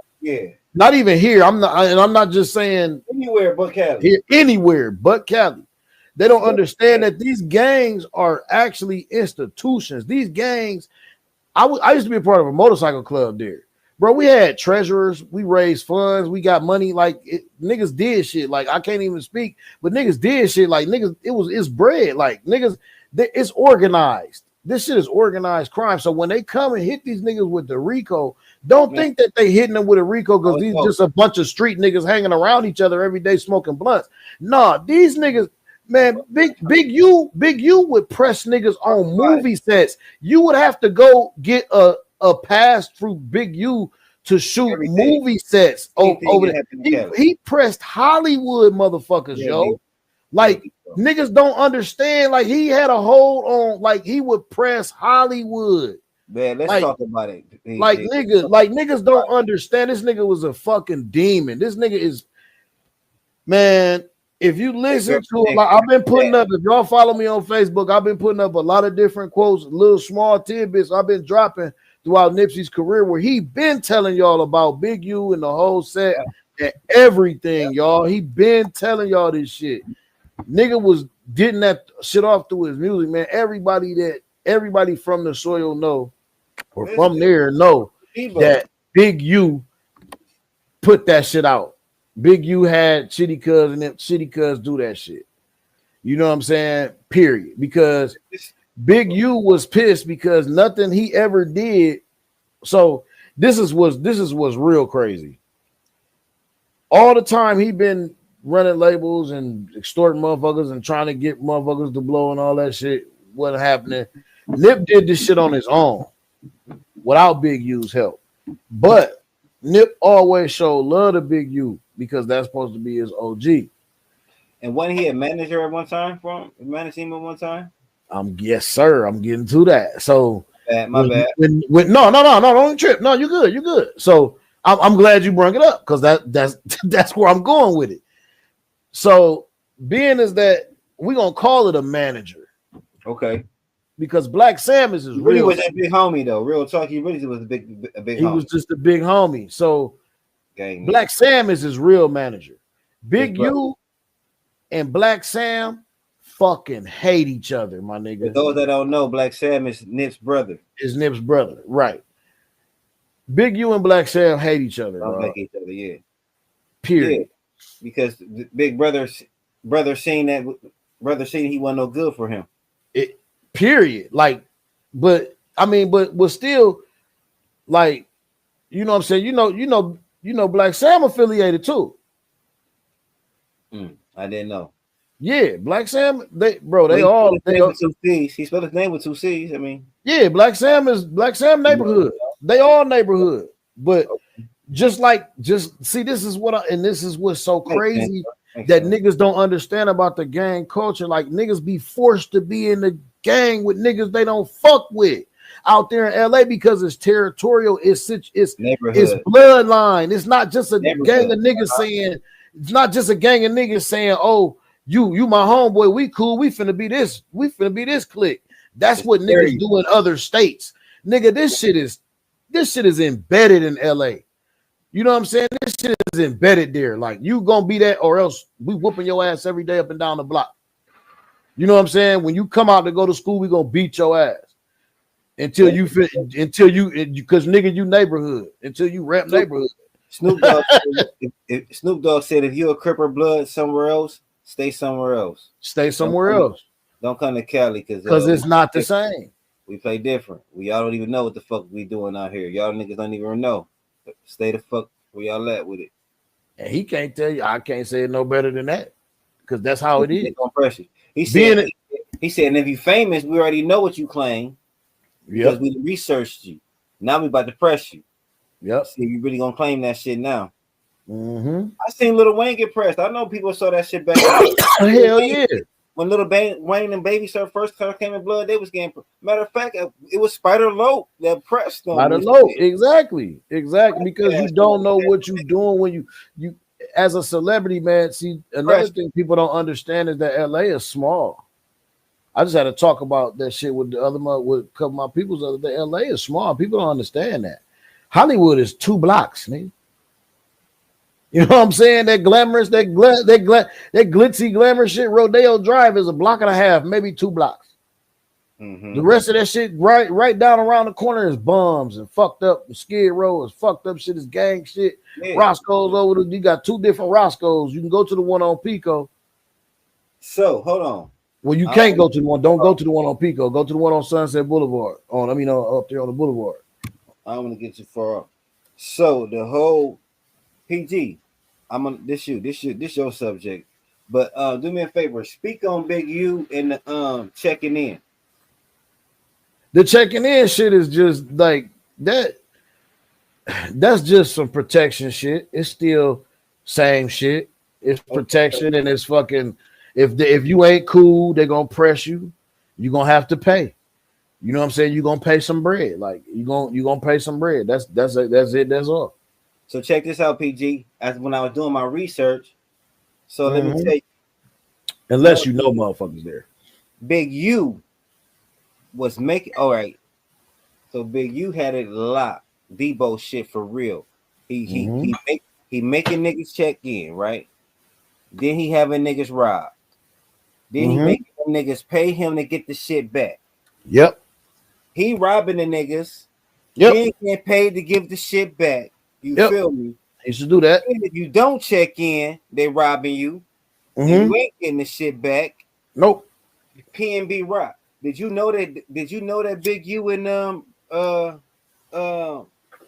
Speaker 5: not even here. I'm not just saying
Speaker 4: anywhere but Cali.
Speaker 5: Anywhere but Cali. They don't understand that these gangs are actually institutions. These gangs. I used to be a part of a motorcycle club there, bro. We had treasurers. We raised funds. We got money. Like niggas did shit. Like I can't even speak, but niggas did shit. Like niggas, it's bread. Like niggas, it's organized. This shit is organized crime. So when they come and hit these niggas with the Rico, don't think that they hitting them with a Rico because these just a bunch of street niggas hanging around each other every day smoking blunts. Nah, these niggas. Man, Big U would press niggas on movie sets. You would have to go get a pass through Big U to shoot movie sets over there. He pressed Hollywood motherfuckers, yo. Like niggas don't understand. Like he had a hold on. Like he would press Hollywood.
Speaker 4: Man, let's talk about it.
Speaker 5: Niggas don't understand. This nigga was a fucking demon. This nigga is, man. If you listen to him, I've been putting up, if y'all follow me on Facebook, I've been putting up a lot of different quotes, little small tidbits I've been dropping throughout Nipsey's career where he been telling y'all about Big U and the whole set and everything, y'all. He been telling y'all this shit. Nigga was getting that shit off through his music, man. Everybody from the soil know, or from there know that Big U put that shit out. Big U had Shitty Cuz and them Shitty Cuz do that shit. You know what I'm saying? Period. Because Big U was pissed because nothing he ever did. So this is what's real crazy. All the time he been running labels and extorting motherfuckers and trying to get motherfuckers to blow and all that shit. What happening? Nip did this shit on his own without Big U's help. But Nip always showed love to Big U because that's supposed to be his OG.
Speaker 4: And wasn't he a manager at one time managed him at one time?
Speaker 5: Yes, sir. I'm getting to that. So
Speaker 4: my bad.
Speaker 5: No, don't trip. No, you're good. So I'm glad you brought it up because that's where I'm going with it. So being is that we're gonna call it a manager.
Speaker 4: Okay.
Speaker 5: Because Black Sam is his
Speaker 4: really was a big homie though. Real talk, he really was a big homie. He
Speaker 5: was just a big homie. So
Speaker 4: gang,
Speaker 5: Black Sam is his real manager. Big U and Black Sam fucking hate each other, my nigga.
Speaker 4: For those that don't know, Black Sam is Nip's brother.
Speaker 5: Is Nip's brother, right? Big U and Black Sam hate each other.
Speaker 4: Don't like each other, yeah.
Speaker 5: Period.
Speaker 4: Yeah. Because the big brother seen he wasn't no good for him.
Speaker 5: Period. Like, but still, like, you know what I'm saying? You know, Black Sam affiliated too.
Speaker 4: I didn't know.
Speaker 5: Yeah, Black Sam, he
Speaker 4: spelled his name with two C's. I mean,
Speaker 5: yeah, Black Sam neighborhood. They all neighborhood, but this is what's so crazy that niggas don't understand about the gang culture. Like niggas be forced to be in the gang with niggas they don't fuck with out there in LA because it's territorial, it's bloodline. It's not just a gang of niggas saying, it's not just a gang of niggas saying, oh, you my homeboy, we cool, we finna be this clique. That's what niggas do in other states. Nigga, this shit is embedded in LA. You know what I'm saying? This shit is embedded there. Like you gonna be that, or else we whooping your ass every day up and down the block. You know what I'm saying? When you come out to go to school, we gonna beat your ass. until you fit, because nigga, you neighborhood until you rap neighborhood.
Speaker 4: Snoop Dogg said, Snoop Dogg said, if you're a Cripper blood somewhere else, stay somewhere else.
Speaker 5: Stay somewhere else.
Speaker 4: Don't come to Cali
Speaker 5: because it's not the same.
Speaker 4: We play different. Y'all don't even know what the fuck we doing out here. Y'all niggas don't even know. Stay the fuck where y'all at with it.
Speaker 5: And he can't tell you. I can't say it no better than that because that's how it is.
Speaker 4: He said, and if you famous, we already know what you claim because we researched you. Now we about to press you.
Speaker 5: Yep.
Speaker 4: See if you really gonna claim that shit now.
Speaker 5: Mm-hmm.
Speaker 4: I seen Lil Wayne get pressed. I know people saw that shit back.
Speaker 5: Hell yeah.
Speaker 4: When Lil Wayne and Baby Sir first came in blood, they was getting. Matter of fact, it was Spider Low that pressed them.
Speaker 5: Spider Low, exactly, because you don't know what you're doing when you as a celebrity, man. See, another thing people don't understand is that LA is small. I just had to talk about that shit with a couple of my people the other day. LA is small. People don't understand that. Hollywood is 2 blocks, nigga. You know what I'm saying? That glamorous, that glitzy glamour shit. Rodeo Drive is a block and a half, maybe 2 blocks. Mm-hmm. The rest of that shit, right down around the corner, is bums and fucked up. Skid Row is fucked up shit. Is gang shit. Yeah. Roscoe's over there. You got 2 different Roscoe's. You can go to the one on Pico.
Speaker 4: So hold on.
Speaker 5: Well, you can't go to the one. Don't go to the one on Pico. Go to the one on Sunset Boulevard. Up there on the boulevard.
Speaker 4: I don't want to get too far up. So the whole PG, this your subject. But do me a favor, speak on Big U and the checking in.
Speaker 5: The checking in shit is just like that. That's just some protection shit. It's still same shit. It's protection and it's fucking. If you ain't cool, they're gonna press you. You're gonna have to pay. You know what I'm saying? You're gonna pay some bread. Like you're gonna pay some bread. That's it. That's all.
Speaker 4: So check this out, PG. As when I was doing my research, so let me tell you.
Speaker 5: Unless you know motherfuckers there. Big
Speaker 4: U was making all right. So Big U had it locked. Debo shit for real. He making niggas check in, right? Then he having niggas robbed. Then he making them niggas pay him to get the shit back.
Speaker 5: Yep.
Speaker 4: He robbing the niggas. Yep. Then getting paid to give the shit back. You feel me?
Speaker 5: He should do that.
Speaker 4: And if you don't check in, they robbing you. You ain't getting the shit back.
Speaker 5: Nope.
Speaker 4: PNB Rock. Did you know that Big U and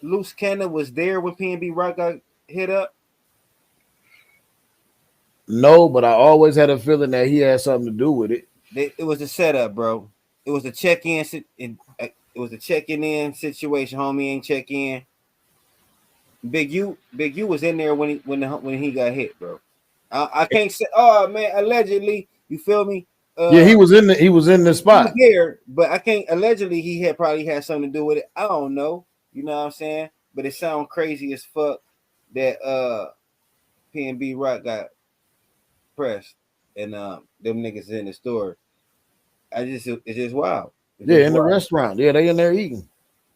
Speaker 4: Loose Cannon was there when PNB Rock got hit up?
Speaker 5: No, but I always had a feeling that he had something to do with it.
Speaker 4: It was a setup, bro. It was a check-in. It was a checking-in situation. Homie ain't check in. Big U was in there when he got hit, bro. I can't say. Oh man, allegedly, you feel me?
Speaker 5: He was in the spot
Speaker 4: here, but I can't. Allegedly, he had probably had something to do with it. I don't know. You know what I'm saying? But it sounds crazy as fuck that PNB Rock got pressed and them niggas in the store. It's just wild.
Speaker 5: In the restaurant. Yeah, they in there eating.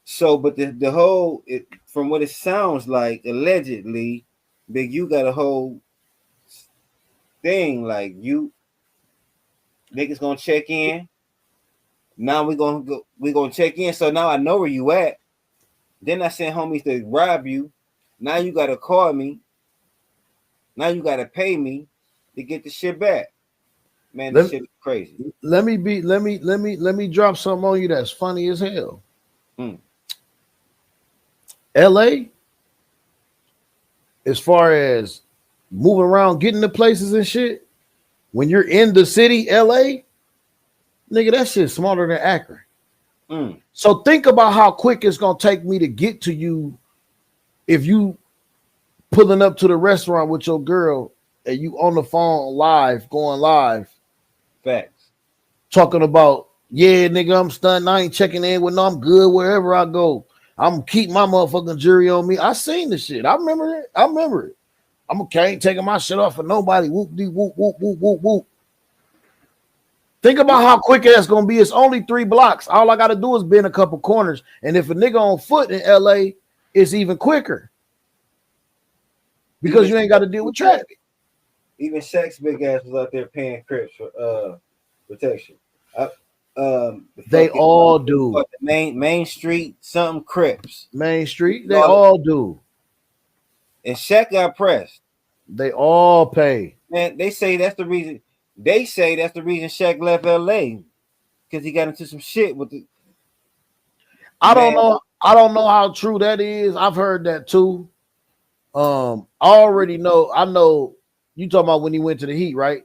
Speaker 4: So, but the whole from what it sounds like, allegedly, Big U got a whole thing like you niggas gonna check in. Now we gonna check in. So now I know where you at. Then I sent homies to rob you. Now you gotta call me. Now you gotta pay me to get the shit back. Man, this shit is crazy.
Speaker 5: Let me drop something on you that's funny as hell. LA, as far as moving around, getting to places and shit, when you're in the city, LA, nigga, that shit's smaller than Akron. So think about how quick it's gonna take me to get to you if you pulling up to the restaurant with your girl and you on the phone going live.
Speaker 4: Facts.
Speaker 5: Talking about, yeah, nigga, I'm stunned. I ain't checking in with no, I'm good wherever I go. I'm keep my motherfucking jury on me. I seen the shit. I remember it. I'm okay, ain't taking my shit off for nobody. Whoop dee whoop whoop whoop whoop whoop. Think about how quick that's gonna be. It's only 3 blocks. All I gotta do is bend a couple corners. And if a nigga on foot in LA, it's even quicker. Because you ain't got to deal with traffic.
Speaker 4: Even Shaq's big ass was out there paying Crips for protection.
Speaker 5: They all do.
Speaker 4: The Main Street something Crips.
Speaker 5: Main Street, they all do.
Speaker 4: And Shaq got pressed.
Speaker 5: They all pay.
Speaker 4: Man, they say that's the reason. They say that's the reason Shaq left LA because he got into some shit with the.
Speaker 5: I don't know. I don't know how true that is. I've heard that too. I already know. I know you talking about when he went to the Heat, right?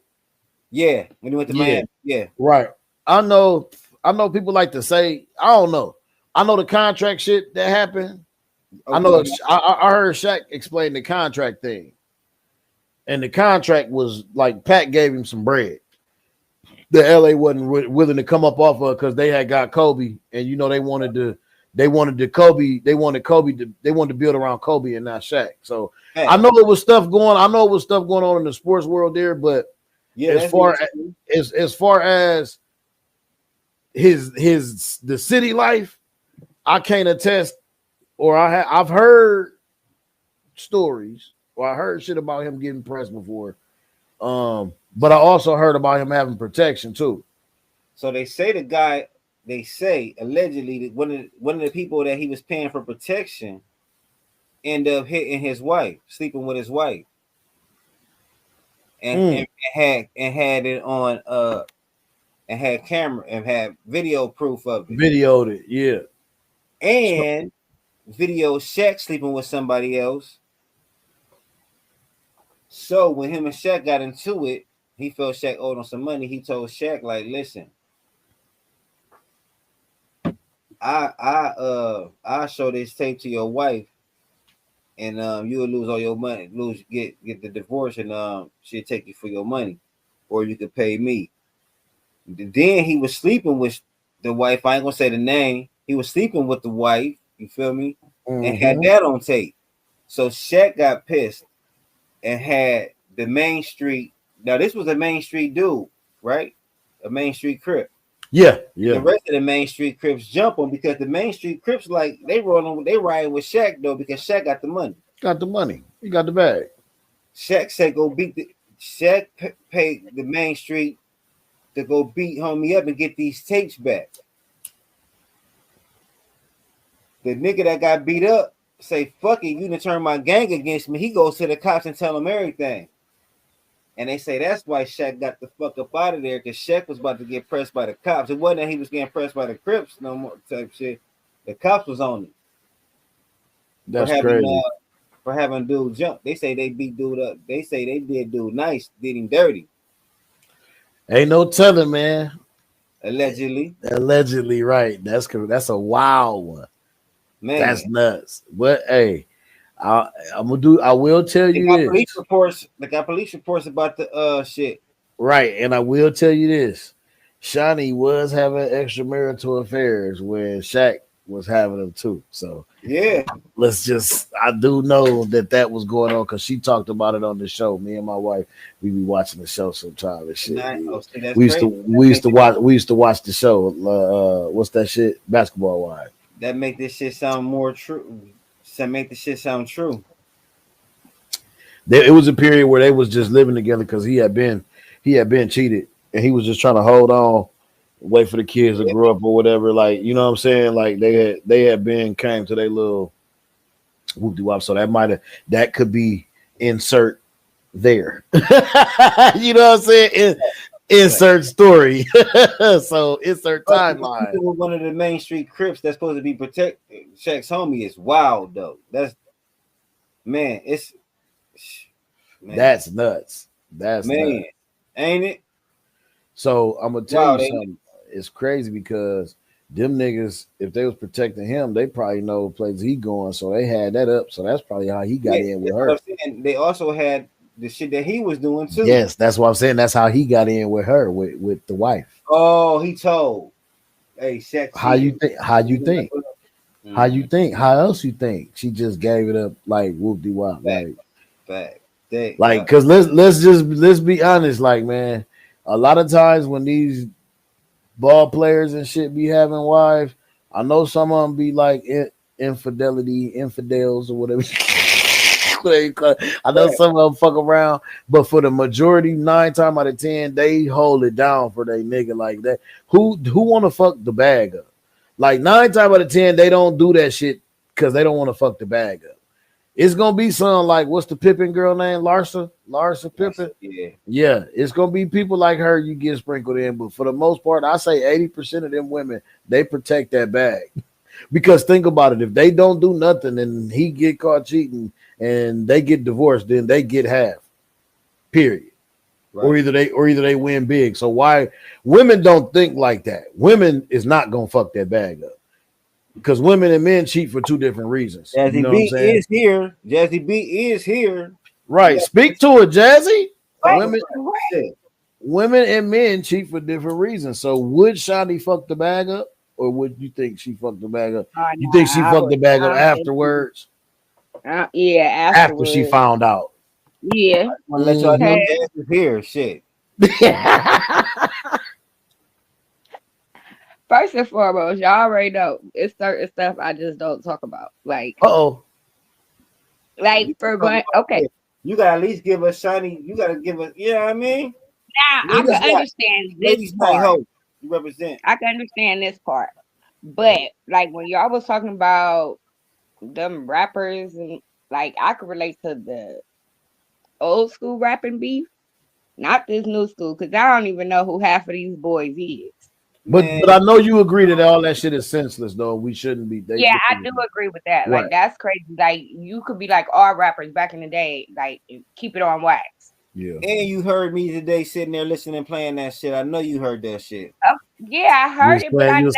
Speaker 4: Yeah, when he went to Miami. Yeah,
Speaker 5: right. I know people like to say, I don't know. I know the contract shit that happened. Okay. I know. I heard Shaq explain the contract thing, and the contract was like Pat gave him some bread. The LA wasn't willing to come up off of because they had got Kobe, and you know they wanted to build around Kobe and not Shaq. So hey. I know it was stuff going. I know it was stuff going on in the sports world there, but yeah, as far as the city life, I can't attest, or I've heard stories, or I heard shit about him getting pressed before. But I also heard about him having protection too.
Speaker 4: So they say allegedly that one of the people that he was paying for protection ended up hitting his wife, sleeping with his wife, and had it on and had camera and had video proof of it.
Speaker 5: Videoed it, yeah.
Speaker 4: And video Shaq sleeping with somebody else. So when him and Shaq got into it, he felt Shaq owed him some money. He told Shaq, like, listen, I show this tape to your wife, and you'll lose all your money, get the divorce, and she'll take you for your money, or you could pay me. Then he was sleeping with the wife. I ain't gonna say the name. He was sleeping with the wife, you feel me? And had that on tape. So Shaq got pissed and had the Main Street. Now this was a Main Street dude, right? A Main Street Crip.
Speaker 5: Yeah.
Speaker 4: The rest of the Main Street Crips jump on because the Main Street Crips, like, they riding with Shaq though, because Shaq got the money.
Speaker 5: Got the money. He got the bag.
Speaker 4: Shaq said Shaq paid the Main Street to go beat homie up and get these tapes back. The nigga that got beat up say, fuck it, you done turn my gang against me. He goes to the cops and tell them everything. And they say that's why Shaq got the fuck up out of there, because Shaq was about to get pressed by the cops. It wasn't that he was getting pressed by the Crips no more type shit. The cops was on it.
Speaker 5: That's crazy.
Speaker 4: For having dude jump. They say they beat dude up. They say they did dude nice, did him dirty.
Speaker 5: Ain't no telling, man.
Speaker 4: Allegedly,
Speaker 5: right. That's a wild one. Man, that's nuts. But hey, I will tell you this.
Speaker 4: They got police reports about the shit.
Speaker 5: Right, and I will tell you this. Shawnee was having extramarital affairs when Shaq was having them too. So
Speaker 4: yeah,
Speaker 5: I do know that was going on because she talked about it on the show. Me and my wife, we be watching the show sometime and shit. We used to watch the show. What's that shit? Basketball Wives.
Speaker 4: That make this shit sound more true. Make the shit sound true.
Speaker 5: It was a period where they was just living together because he had been cheated and he was just trying to hold on, wait for the kids to grow up or whatever. Like, you know what I'm saying? Like they had been came to their little whoop-de-wop. So that could be insert there. You know what I'm saying? Insert story. So insert timeline.
Speaker 4: One of the Main Street Crips that's supposed to be protect Shaq's homie is wild though. That's
Speaker 5: nuts. That's
Speaker 4: man,
Speaker 5: nuts.
Speaker 4: Ain't it?
Speaker 5: So I'm gonna tell you something. It's crazy because them niggas, if they was protecting him, they probably know the places he going. So they had that up. So that's probably how he got in with her.
Speaker 4: They also had the shit that he was doing too.
Speaker 5: Yes, that's what I'm saying. That's how he got in with her, with the wife.
Speaker 4: Oh, he told. Hey, Shaq.
Speaker 5: How you think? How you think? How else you think? She just gave it up like whoop-de-wop. Like, cause let's be honest, like, man, a lot of times when these ball players and shit be having wives, I know some of them be like infidels or whatever I know some of them fuck around, but for the majority, 9 times out of 10, they hold it down for they nigga like that. Who want to fuck the bag up? Like 9 times out of 10, they don't do that shit because they don't want to fuck the bag up. It's gonna be some like what's the Pippen girl name? Larsa Pippen. Yeah. It's gonna be people like her you get sprinkled in, but for the most part, I say 80% of them women they protect that bag. Because think about it, if they don't do nothing and he get caught cheating and they get divorced, then they get half. Period. Right. Or either they win big. So why women don't think like that? Women is not gonna fuck that bag up. Because women and men cheat for 2 different reasons.
Speaker 4: Jazzy
Speaker 5: you know
Speaker 4: B is here. Jazzy B is here.
Speaker 5: Right. Yeah. Speak to it, Jazzy.
Speaker 6: Right.
Speaker 5: Women and men cheat for different reasons. So would Shawty fuck the bag up? Or would you think she fucked the bag up? You think she fucked the bag up afterwards?
Speaker 6: Yeah,
Speaker 5: after she found out.
Speaker 6: Yeah.
Speaker 4: I'm gonna let y'all know Jazz is here. Shit.
Speaker 6: First and foremost, y'all already know it's certain stuff I just don't talk about. Like, like for one, okay.
Speaker 4: You gotta at least give us shiny. You gotta give us, you know what I mean?
Speaker 6: Now I can understand this part.
Speaker 4: You represent.
Speaker 6: I can understand this part, but like when y'all was talking about them rappers and like I could relate to the old school rapping beef, not this new school, because I don't even know who half of these boys is.
Speaker 5: But I know you agree that all that shit is senseless, though. We shouldn't be.
Speaker 6: Yeah, I do agree with that. Right. Like that's crazy. Like you could be like all rappers back in the day, like keep it on wax.
Speaker 4: Yeah. And you heard me today sitting there listening and playing that shit. I know you heard that shit.
Speaker 6: Yeah, I heard it, but I never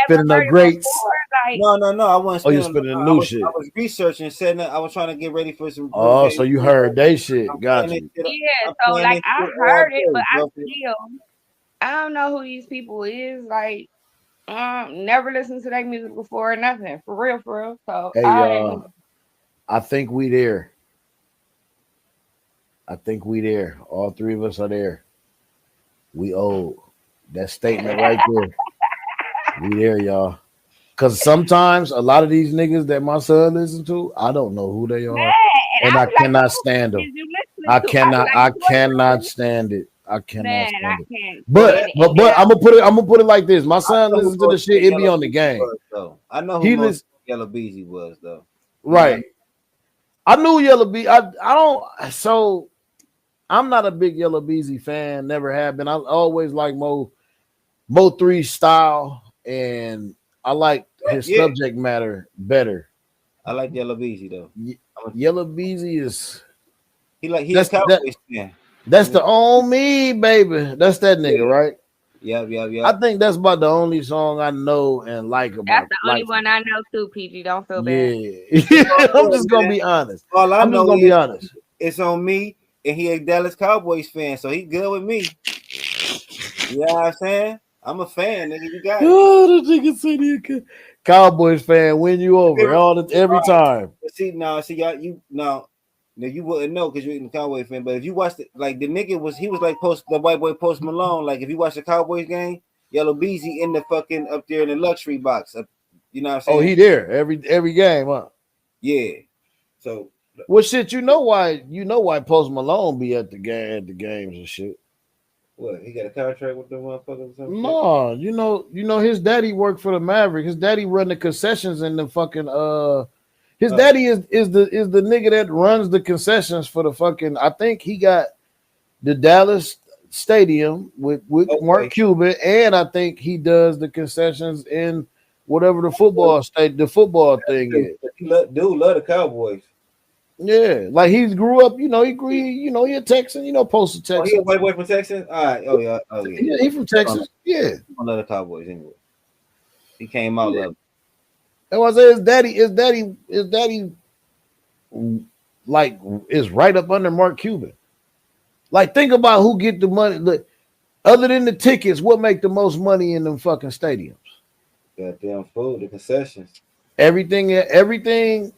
Speaker 6: heard it before. Like,
Speaker 4: no, I wasn't.
Speaker 5: Oh, you spinning the new shit.
Speaker 4: I was researching, setting up. I was trying to get ready for some.
Speaker 5: Oh, so you heard they shit. Got you.
Speaker 6: Yeah, so like I heard it, but I don't know who these people is. Like, never listened to their music before or nothing. For real. So
Speaker 5: hey, I think we there. All 3 of us are there. We old. That statement right there. We there, y'all. Because sometimes a lot of these niggas that my son listens to, I don't know who they are. Man, and I cannot stand them. I cannot stand it. I cannot stand it. But I'm gonna put it like this. My son listens to the shit, it be on the game.
Speaker 4: I know who Yellow Beezy was though.
Speaker 5: Right. I knew Yellow Beezy. I'm not a big Yellow Beezy fan, never have been. I always like Mo 3 style, and I like his subject matter better.
Speaker 4: I like Yellow Beezy though.
Speaker 5: Yellow Beezy is
Speaker 4: he's Cowboys fan.
Speaker 5: That's the on me, baby. That's that nigga, right?
Speaker 4: Yeah.
Speaker 5: I think that's about the only song I know and like about.
Speaker 6: That's the only one I know too, PG. Don't feel bad.
Speaker 5: Yeah. I'm just gonna be honest.
Speaker 4: I'm just gonna be honest. It's on me, and he a Dallas Cowboys fan, so he good with me. You know what I'm saying? I'm a fan, nigga. You got it.
Speaker 5: Oh, the nigga said he Cowboys fan win you over every time.
Speaker 4: Y'all, you wouldn't know because you're a Cowboys fan. But if you watched it, like the nigga was like the white boy Post Malone. Like if you watch the Cowboys game, Yellow Beezy in the fucking up there in the luxury box. You know what I'm saying?
Speaker 5: Oh, he there every game, huh?
Speaker 4: Yeah. So
Speaker 5: well, shit, you know why Post Malone be at the games and shit.
Speaker 4: What, he got a contract with the motherfuckers or something?
Speaker 5: No, you know his daddy worked for the Maverick. His daddy run the concessions in the fucking his daddy is the nigga that runs the concessions for the fucking. I think he got the Dallas Stadium with Mark Cuban, and I think he does the concessions in whatever the football thing is.
Speaker 4: Dude love the Cowboys.
Speaker 5: Yeah, like he grew up, he a Texan, postal Texan.
Speaker 4: Oh, he a white boy from Texas? All right. Oh yeah.
Speaker 5: Yeah, he from Texas. Yeah.
Speaker 4: I love the Cowboys anyway. He came out loving.
Speaker 5: And I say his daddy like is right up under Mark Cuban. Like, think about who get the money. Look, other than the tickets, what make the most money in them fucking stadiums?
Speaker 4: Goddamn food, the concessions.
Speaker 5: Everything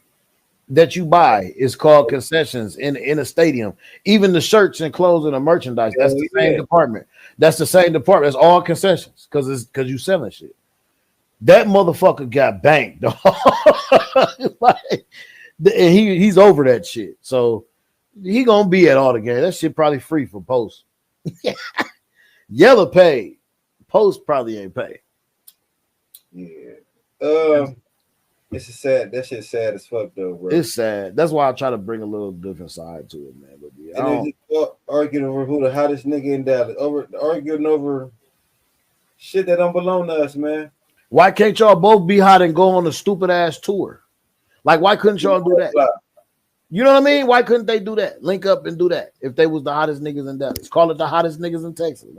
Speaker 5: that you buy is called concessions in a stadium. Even the shirts and clothes and the merchandise. That's the same department. That's the same department. That's all concessions because you selling shit. That motherfucker got banked. Like, he's over that shit. So He gonna be at all the games. That shit probably free for Post. Yellow paid. Post probably ain't paid.
Speaker 4: Yeah. It's a sad. That shit's sad as fuck though, bro.
Speaker 5: It's sad. That's why I try to bring a little different side to it, man. But yeah,
Speaker 4: and they just arguing over who the hottest nigga in Dallas. Arguing over shit that don't belong to us, man.
Speaker 5: Why can't y'all both be hot and go on a stupid ass tour? Like, why couldn't y'all do that? You know what I mean? Why couldn't they do that? Link up and do that if they was the hottest niggas in Dallas. Call it the hottest niggas in Texas.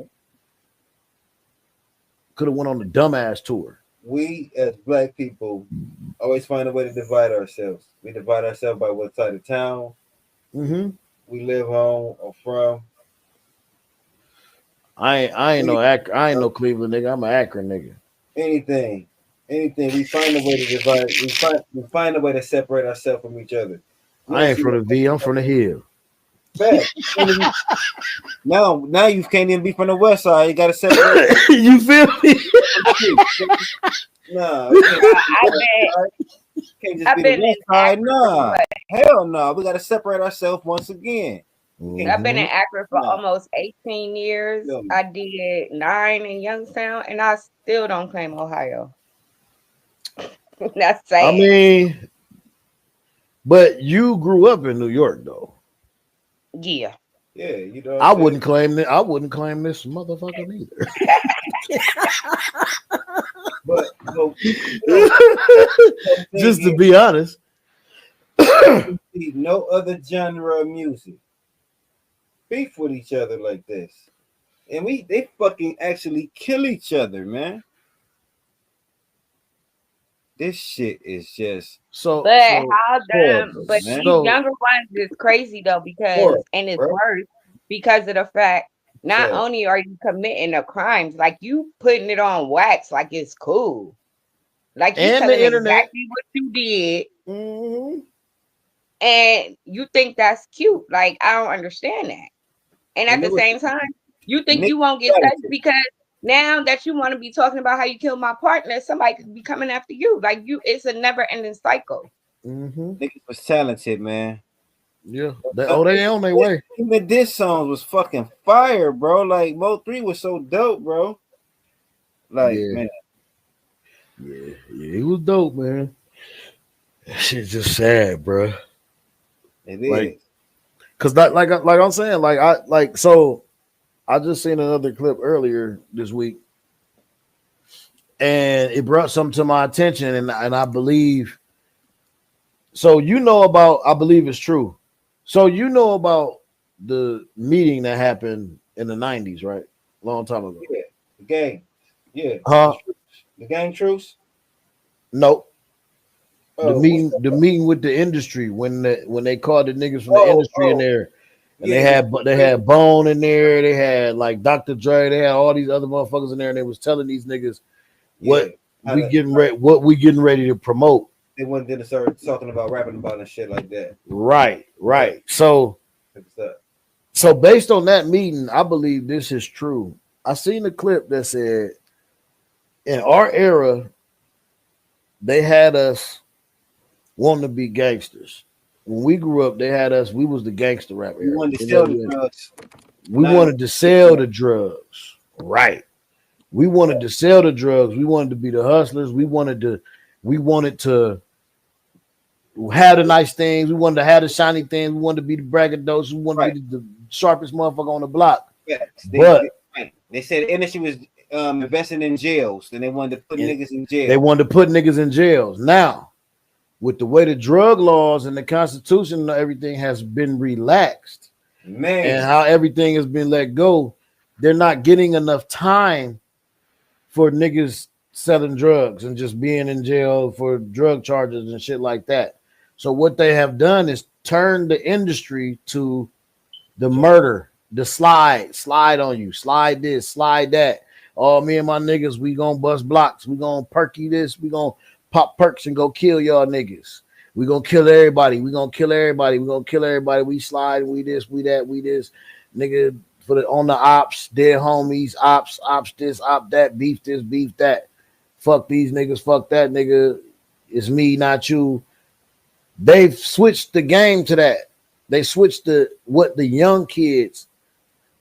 Speaker 5: Could have went on the dumbass tour.
Speaker 4: We as black people always find a way to divide ourselves. We divide ourselves by what side of town we live on or from.
Speaker 5: I ain't no Cleveland nigga. I'm an Akron nigga.
Speaker 4: Anything. We find a way to divide. We find a way to separate ourselves from each other.
Speaker 5: I ain't from the V. I'm from the hill.
Speaker 4: Now you can't even be from the west side. You gotta separate.
Speaker 5: You feel me?
Speaker 4: Nah, can't just be the west side. Nah, hell no. We gotta separate ourselves once again.
Speaker 6: I've been in Akron for almost 18 years. I did 9 in Youngstown, and I still don't claim Ohio. That's sad.
Speaker 5: I mean, but you grew up in New York, though.
Speaker 6: Yeah.
Speaker 4: Yeah, you know.
Speaker 5: I wouldn't claim that. I wouldn't claim this motherfucker either.
Speaker 4: but
Speaker 5: just to be honest,
Speaker 4: no other genre of music beef with each other like this, and they fucking actually kill each other, man. This shit is just
Speaker 6: so. But how dumb? But these younger ones is crazy though, because and it's worse because of the fact not only are you committing the crimes, like you putting it on wax, like it's cool, like you telling exactly what you did, and you think that's cute. Like I don't understand that. And at the same time, you think you won't get touched because now that you want to be talking about how you killed my partner, somebody could be coming after you. Like it's a never-ending cycle.
Speaker 4: Niggas was talented, man.
Speaker 5: Yeah, they on their way.
Speaker 4: Even this song was fucking fire, bro. Like Mo 3 was so dope, bro. Like man,
Speaker 5: yeah, he was dope, man. That shit's just sad, bro.
Speaker 4: It is.
Speaker 5: Cause like I'm saying, so I just seen another clip earlier this week, and it brought something to my attention, and I believe. So I believe it's true. So you know about the meeting that happened in the 90s, right? Long time ago.
Speaker 4: Yeah, the gang. Yeah. The gang truce?
Speaker 5: Nope. The meeting with the industry when they called the niggas from the industry in there, and they had Bone in there, they had like Dr. Dre, they had all these other motherfuckers in there, and they was telling these niggas what we getting ready to promote.
Speaker 4: They wanted to start talking about rapping about and shit like that.
Speaker 5: Right. So based on that meeting, I believe this is true. I seen a clip that said in our era, they had us wanting to be gangsters. When we grew up, they had us, we was the gangster rap era.
Speaker 4: We wanted to sell the drugs.
Speaker 5: We wanted to sell the drugs. Right. We wanted to sell the drugs. We wanted to be the hustlers. We wanted to have the nice things. We wanted to have the shiny things. We wanted to be the braggadocious. We wanted to be the sharpest motherfucker on the block.
Speaker 4: Yeah, they said the industry was investing in jails, and they wanted to put niggas in jail.
Speaker 5: They wanted to put niggas in jails. Now, with the way the drug laws and the Constitution and everything has been relaxed,
Speaker 4: man,
Speaker 5: and how everything has been let go, they're not getting enough time for niggas selling drugs and just being in jail for drug charges and shit like that. So what they have done is turn the industry to the murder, the slide on you, slide this, slide that. Oh, me and my niggas, we gonna bust blocks, we gonna perky this, we gonna pop perks and go kill y'all niggas. We gonna kill everybody. We gonna kill everybody. We gonna kill everybody. We slide. We this. We that. We this. Nigga on the ops, dead homies, ops this, op that, beef this, beef that. Fuck these niggas. Fuck that nigga. It's me, not you. They've switched the game to that. They switched to what the young kids,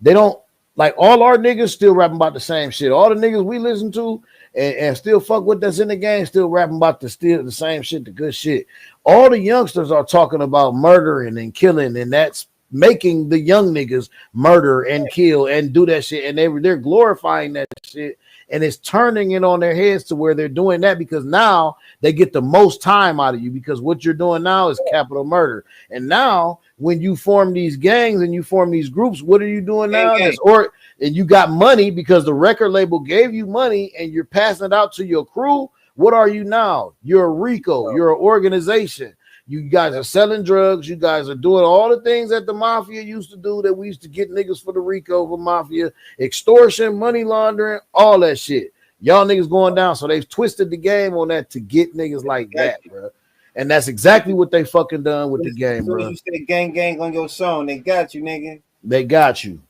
Speaker 5: they don't like. All our niggas still rapping about the same shit. All the niggas we listen to and still fuck with us in the game still rapping about the same shit, the good shit. All the youngsters are talking about murdering and killing, and that's making the young niggas murder and kill and do that shit, and they're glorifying that shit, and it's turning it on their heads to where they're doing that because now they get the most time out of you because what you're doing now is capital murder. And now when you form these gangs and you form these groups, what are you doing now? And you got money because the record label gave you money and you're passing it out to your crew. What are you now? You're a RICO. You're an organization. You guys are selling drugs. You guys are doing all the things that the mafia used to do that we used to get niggas for the RICO, for mafia, extortion, money laundering, all that shit. Y'all niggas going down. So they've twisted the game on that to get niggas like that, bro. And that's exactly what they fucking done with the game, bro.
Speaker 4: You say gang on your song, they got you, nigga.
Speaker 5: They got you.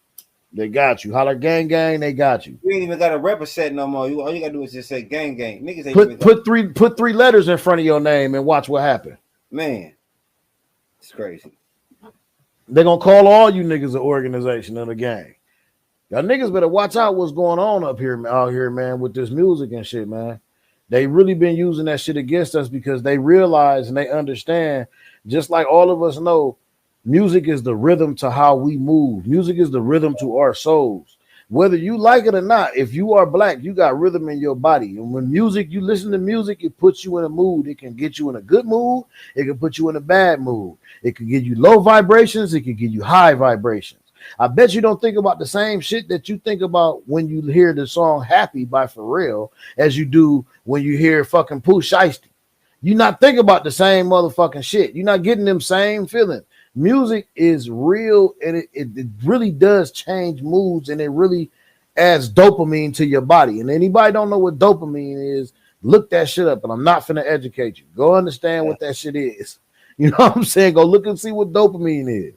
Speaker 5: They got you. Holler gang, they got you.
Speaker 4: You ain't even got a rapper set no more. All you gotta do is just say gang. Niggas ain't
Speaker 5: put three letters in front of your name and watch what happens.
Speaker 4: Man, it's crazy.
Speaker 5: They're gonna call all you niggas an organization of the gang. Y'all niggas better watch out what's going on out here, man, with this music and shit, man. They really been using that shit against us because they realize and they understand, just like all of us know, music is the rhythm to how we move. Music is the rhythm to our souls. Whether you like it or not, if you are black, you got rhythm in your body. And when you listen to music, it puts you in a mood. It can get you in a good mood. It can put you in a bad mood. It can give you low vibrations. It can give you high vibrations. I bet you don't think about the same shit that you think about when you hear the song Happy by Pharrell as you do when you hear fucking Pooh Shiesty. You're not thinking about the same motherfucking shit. You're not getting them same feelings. Music is real, and it really does change moods, and it really adds dopamine to your body. And anybody don't know what dopamine is, look that shit up. And I'm not finna educate you. Go understand what that shit is. You know what I'm saying? Go look and see what dopamine is.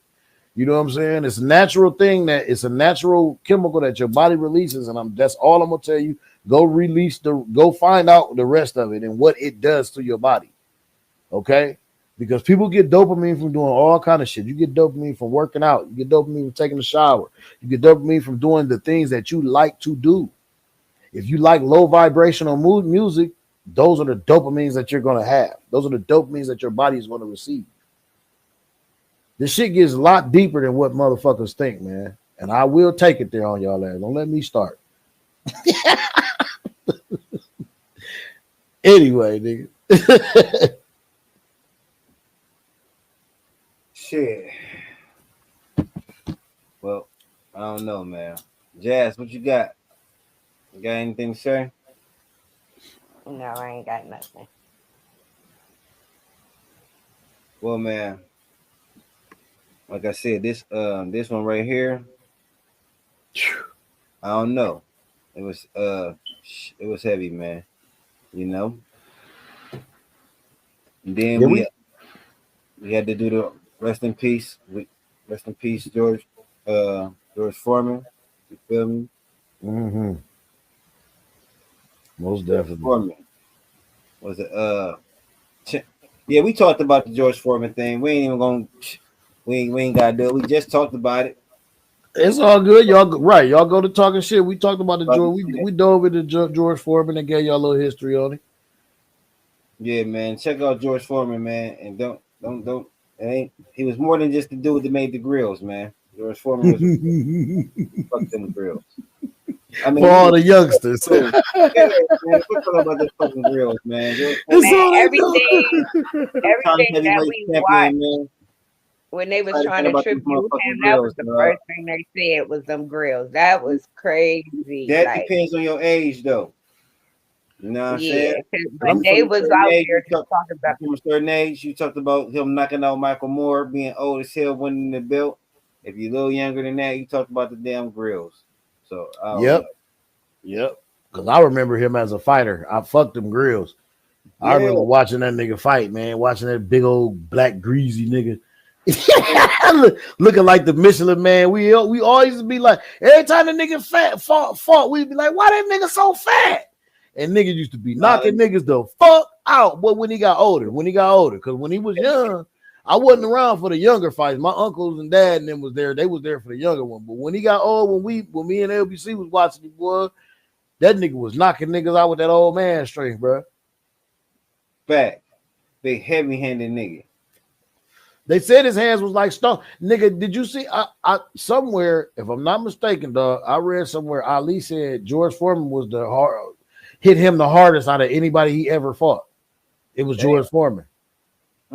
Speaker 5: You know what I'm saying? It's a natural thing, it's a natural chemical that your body releases, and that's all I'm gonna tell you. Go find out the rest of it and what it does to your body. Okay? Because people get dopamine from doing all kind of shit. You get dopamine from working out. You get dopamine from taking a shower. You get dopamine from doing the things that you like to do. If you like low vibrational mood music, those are the dopamines that you're going to have. Those are the dopamines that your body is going to receive. This shit gets a lot deeper than what motherfuckers think, man. And I will take it there on y'all ass. Don't let me start. Anyway, nigga.
Speaker 4: Shit. Well, I don't know, man. Jazz, what you got? You got anything to say?
Speaker 6: No, I ain't got nothing.
Speaker 4: Well, man, like I said, this one right here, I don't know. It was heavy, man. You know. And then we had to do the rest in peace. Rest in peace, George Foreman. You feel me?
Speaker 5: Mm-hmm. Most definitely.
Speaker 4: Foreman. Was it yeah, we talked about the George Foreman thing. We ain't even gonna we ain't gotta do it. We just talked about it.
Speaker 5: It's all good. Y'all go to talking shit. We talked about the George. We dove into George Foreman and gave y'all a little history on it.
Speaker 4: Yeah, man. Check out George Foreman, man. And don't he was more than just the dude that made the grills, man. George Foreman was fuck them grills. I mean,
Speaker 5: for all the youngsters.
Speaker 4: Yeah, man, we're talking about those fucking grills, man.
Speaker 6: Everything that we watched,
Speaker 4: man.
Speaker 6: When they was trying to tribute him, that was the first thing they said was them grills. That was crazy.
Speaker 4: That depends on your age, though. You know what I'm saying?
Speaker 6: But they was out there talking about
Speaker 4: from a certain age. You talked about him knocking out Michael Moore, being old as hell, winning the belt. If you're a little younger than that, you talked about the damn grills. So
Speaker 5: yep. Because I remember him as a fighter. I fucked them grills. Yeah. I remember watching that nigga fight, man. Watching that big old black greasy nigga. Looking like the Michelin man. We always be like, every time the nigga fought, we'd be like, why that nigga so fat? And niggas used to be knocking niggas the fuck out. But when he got older, because when he was young, I wasn't around for the younger fights. My uncles and dad and them was there. They was there for the younger one. But when he got old, when me and LBC was watching it, boy, that nigga was knocking niggas out with that old man strength, bro.
Speaker 4: Back. Big heavy-handed nigga.
Speaker 5: They said his hands was like stone. Nigga, did you see? I somewhere, if I'm not mistaken, dog, I read somewhere Ali said George Foreman was hit him the hardest out of anybody he ever fought. It was George Foreman.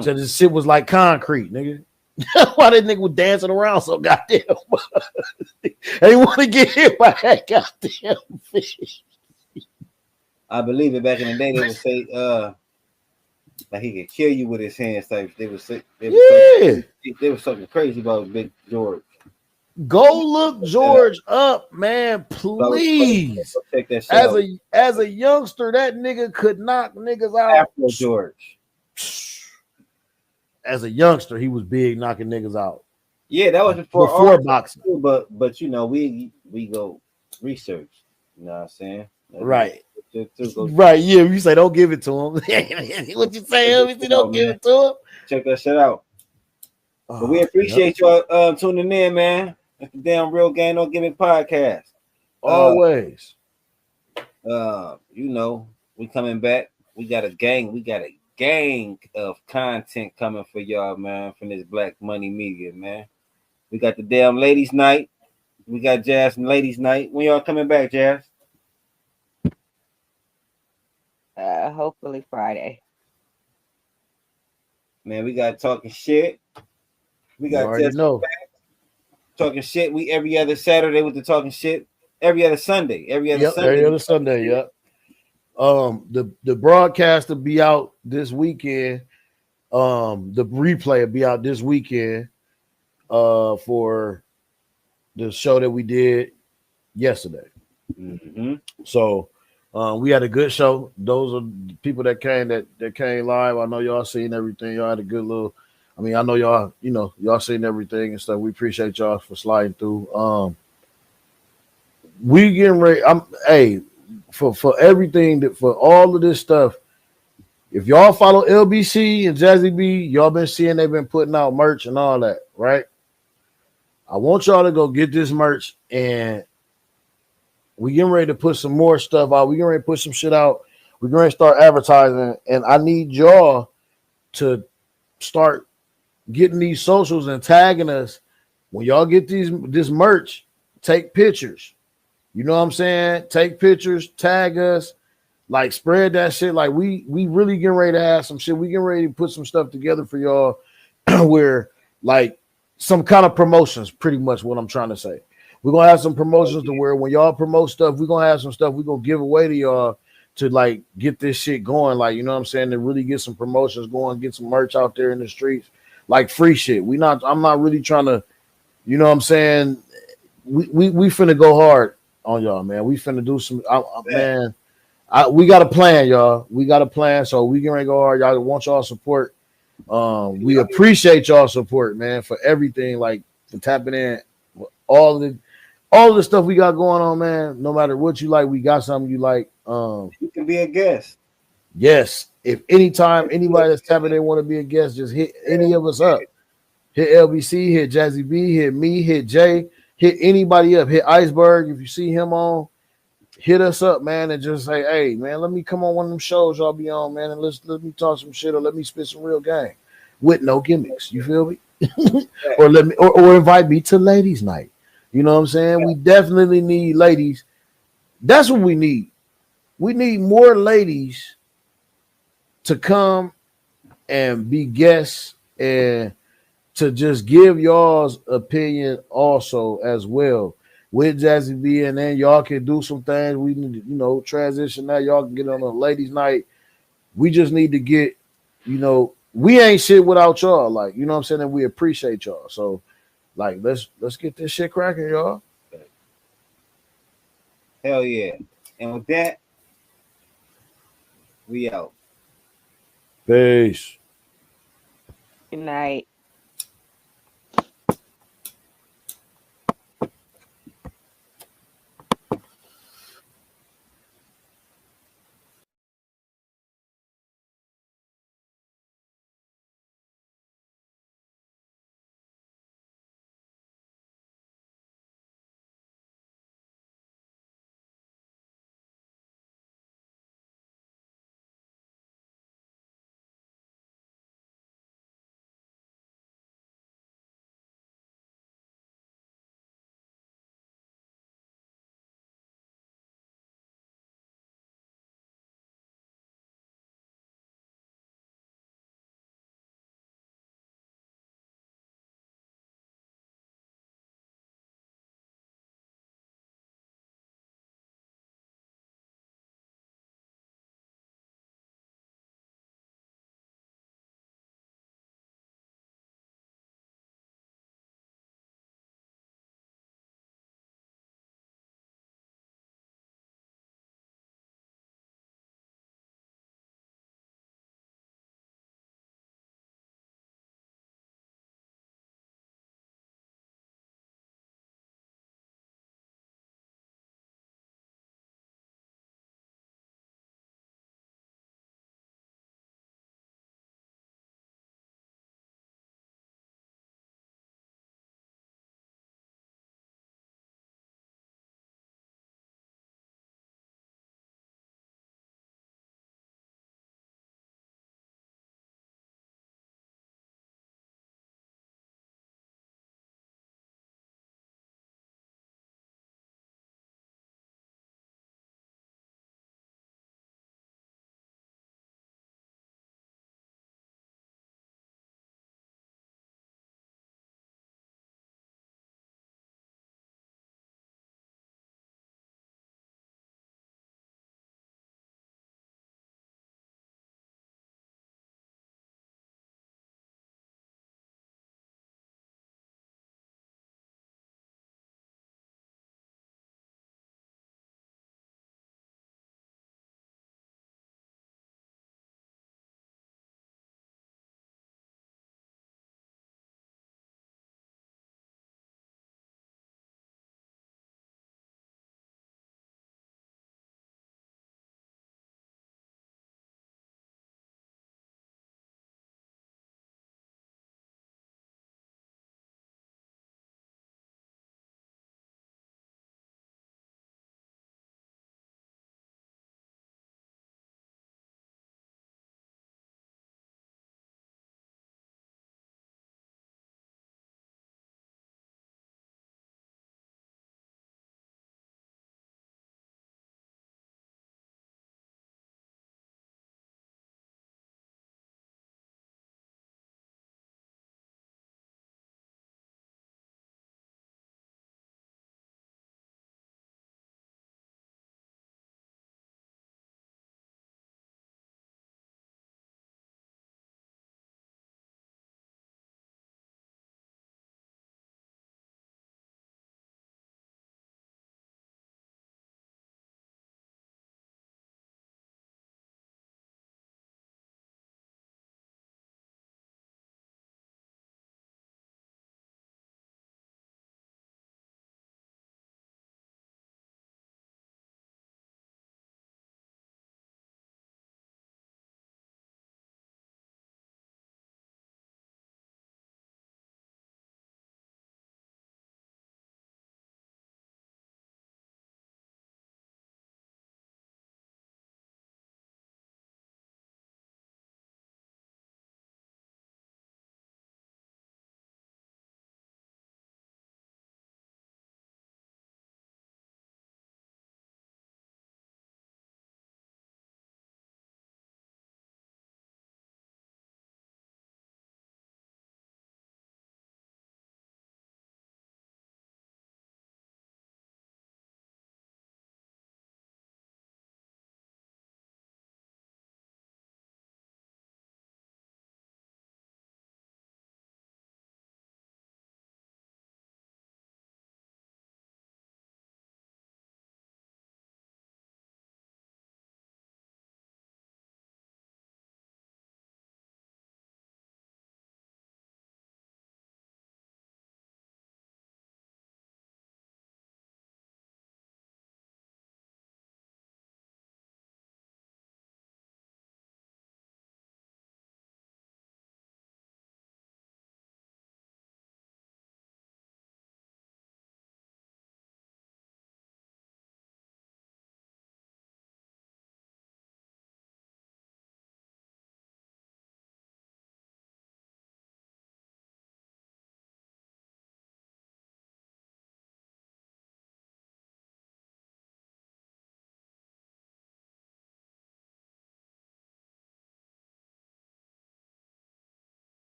Speaker 5: So this shit was like concrete, nigga. Why that nigga was dancing around so goddamn much? They want to get hit by that goddamn fish.
Speaker 4: I believe it. Back in the day, they would say, like he could kill you with his hands. Type. They would say, they were something crazy about Big George.
Speaker 5: Go look George up, man, please.
Speaker 4: Check that shit
Speaker 5: as a youngster, that nigga could knock niggas out.
Speaker 4: Afro George.
Speaker 5: As a youngster, he was big knocking niggas out.
Speaker 4: Yeah, that was
Speaker 5: before boxing.
Speaker 4: Too, but you know, we go research. You know what I'm saying?
Speaker 5: Right. Right, yeah. You say don't give it to him. What you say? Don't give it to him.
Speaker 4: Check that shit out. But we appreciate y'all tuning in, man. It's the damn Real Game No Gimmick podcast.
Speaker 5: Always.
Speaker 4: You know, we coming back. We got a gang of content coming for y'all, man, from this Black Money Media, man. We got the damn ladies night. We got Jazz and ladies night. When y'all coming back, Jazz?
Speaker 6: Hopefully Friday.
Speaker 4: Man, we got talking shit. We got talking shit. We every other Saturday with the talking shit. Every other Sunday. Every other Sunday.
Speaker 5: Yep. The broadcast will be out this weekend. The replay will be out this weekend for the show that we did yesterday.
Speaker 4: Mm-hmm.
Speaker 5: So we had a good show. Those are the people that came live. I know y'all seen everything. Y'all had a good little. I mean, I know y'all seen everything and stuff. We appreciate y'all for sliding through. We getting ready. For everything for all of this stuff. If y'all follow LBC and Jazzy B, y'all been seeing they've been putting out merch and all that, right? I want y'all to go get this merch, and we getting ready to put some more stuff out. We getting ready to put some shit out. We're going to start advertising, and I need y'all to start getting these socials and tagging us. When y'all get this merch, take pictures. You know what I'm saying? Take pictures, tag us, like spread that shit. Like we really getting ready to have some shit. We getting ready to put some stuff together for y'all where like some kind of promotions, pretty much what I'm trying to say. We're gonna have some promotions to where when y'all promote stuff, we're gonna have some stuff we're gonna give away to y'all to like get this shit going. Like, you know what I'm saying? To really get some promotions going, get some merch out there in the streets, like free shit. I'm not really trying to, you know what I'm saying? We finna go hard on y'all, man. We finna do some, man. We got a plan, y'all. We got a plan, so we can go hard. Y'all want y'all support. We appreciate y'all support, man, for everything, like for tapping in, all the stuff we got going on, man. No matter what you like, we got something you like.
Speaker 4: You can be a guest.
Speaker 5: Yes. If anytime anybody that's tapping in want to be a guest, just hit any of us up. Hit LBC, hit Jazzy B, hit me, hit Jay, hit anybody up. Hit Iceberg if you see him on. Hit us up, man, and just say, hey, man, let me come on one of them shows y'all be on, man, and let me talk some shit or let me spit some real game with no gimmicks. You feel me? Or let me or invite me to ladies' night. You know what I'm saying? We definitely need ladies. That's what we need. We need more ladies to come and be guests and to just give y'all's opinion also as well. With Jazzy B, and then y'all can do some things. We need to, transition that. Y'all can get on a ladies' night. We just need to get, we ain't shit without y'all. Like, you know what I'm saying? And we appreciate y'all. So, like, let's get this shit cracking, y'all.
Speaker 4: Hell yeah. And with that, we out.
Speaker 5: Peace.
Speaker 6: Good night.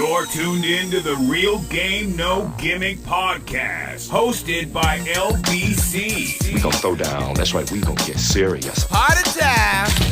Speaker 1: You're tuned in to the Real Game No Gimmick podcast, hosted by LBC.
Speaker 2: We gonna throw down. That's right, we gonna get serious.
Speaker 3: Party time!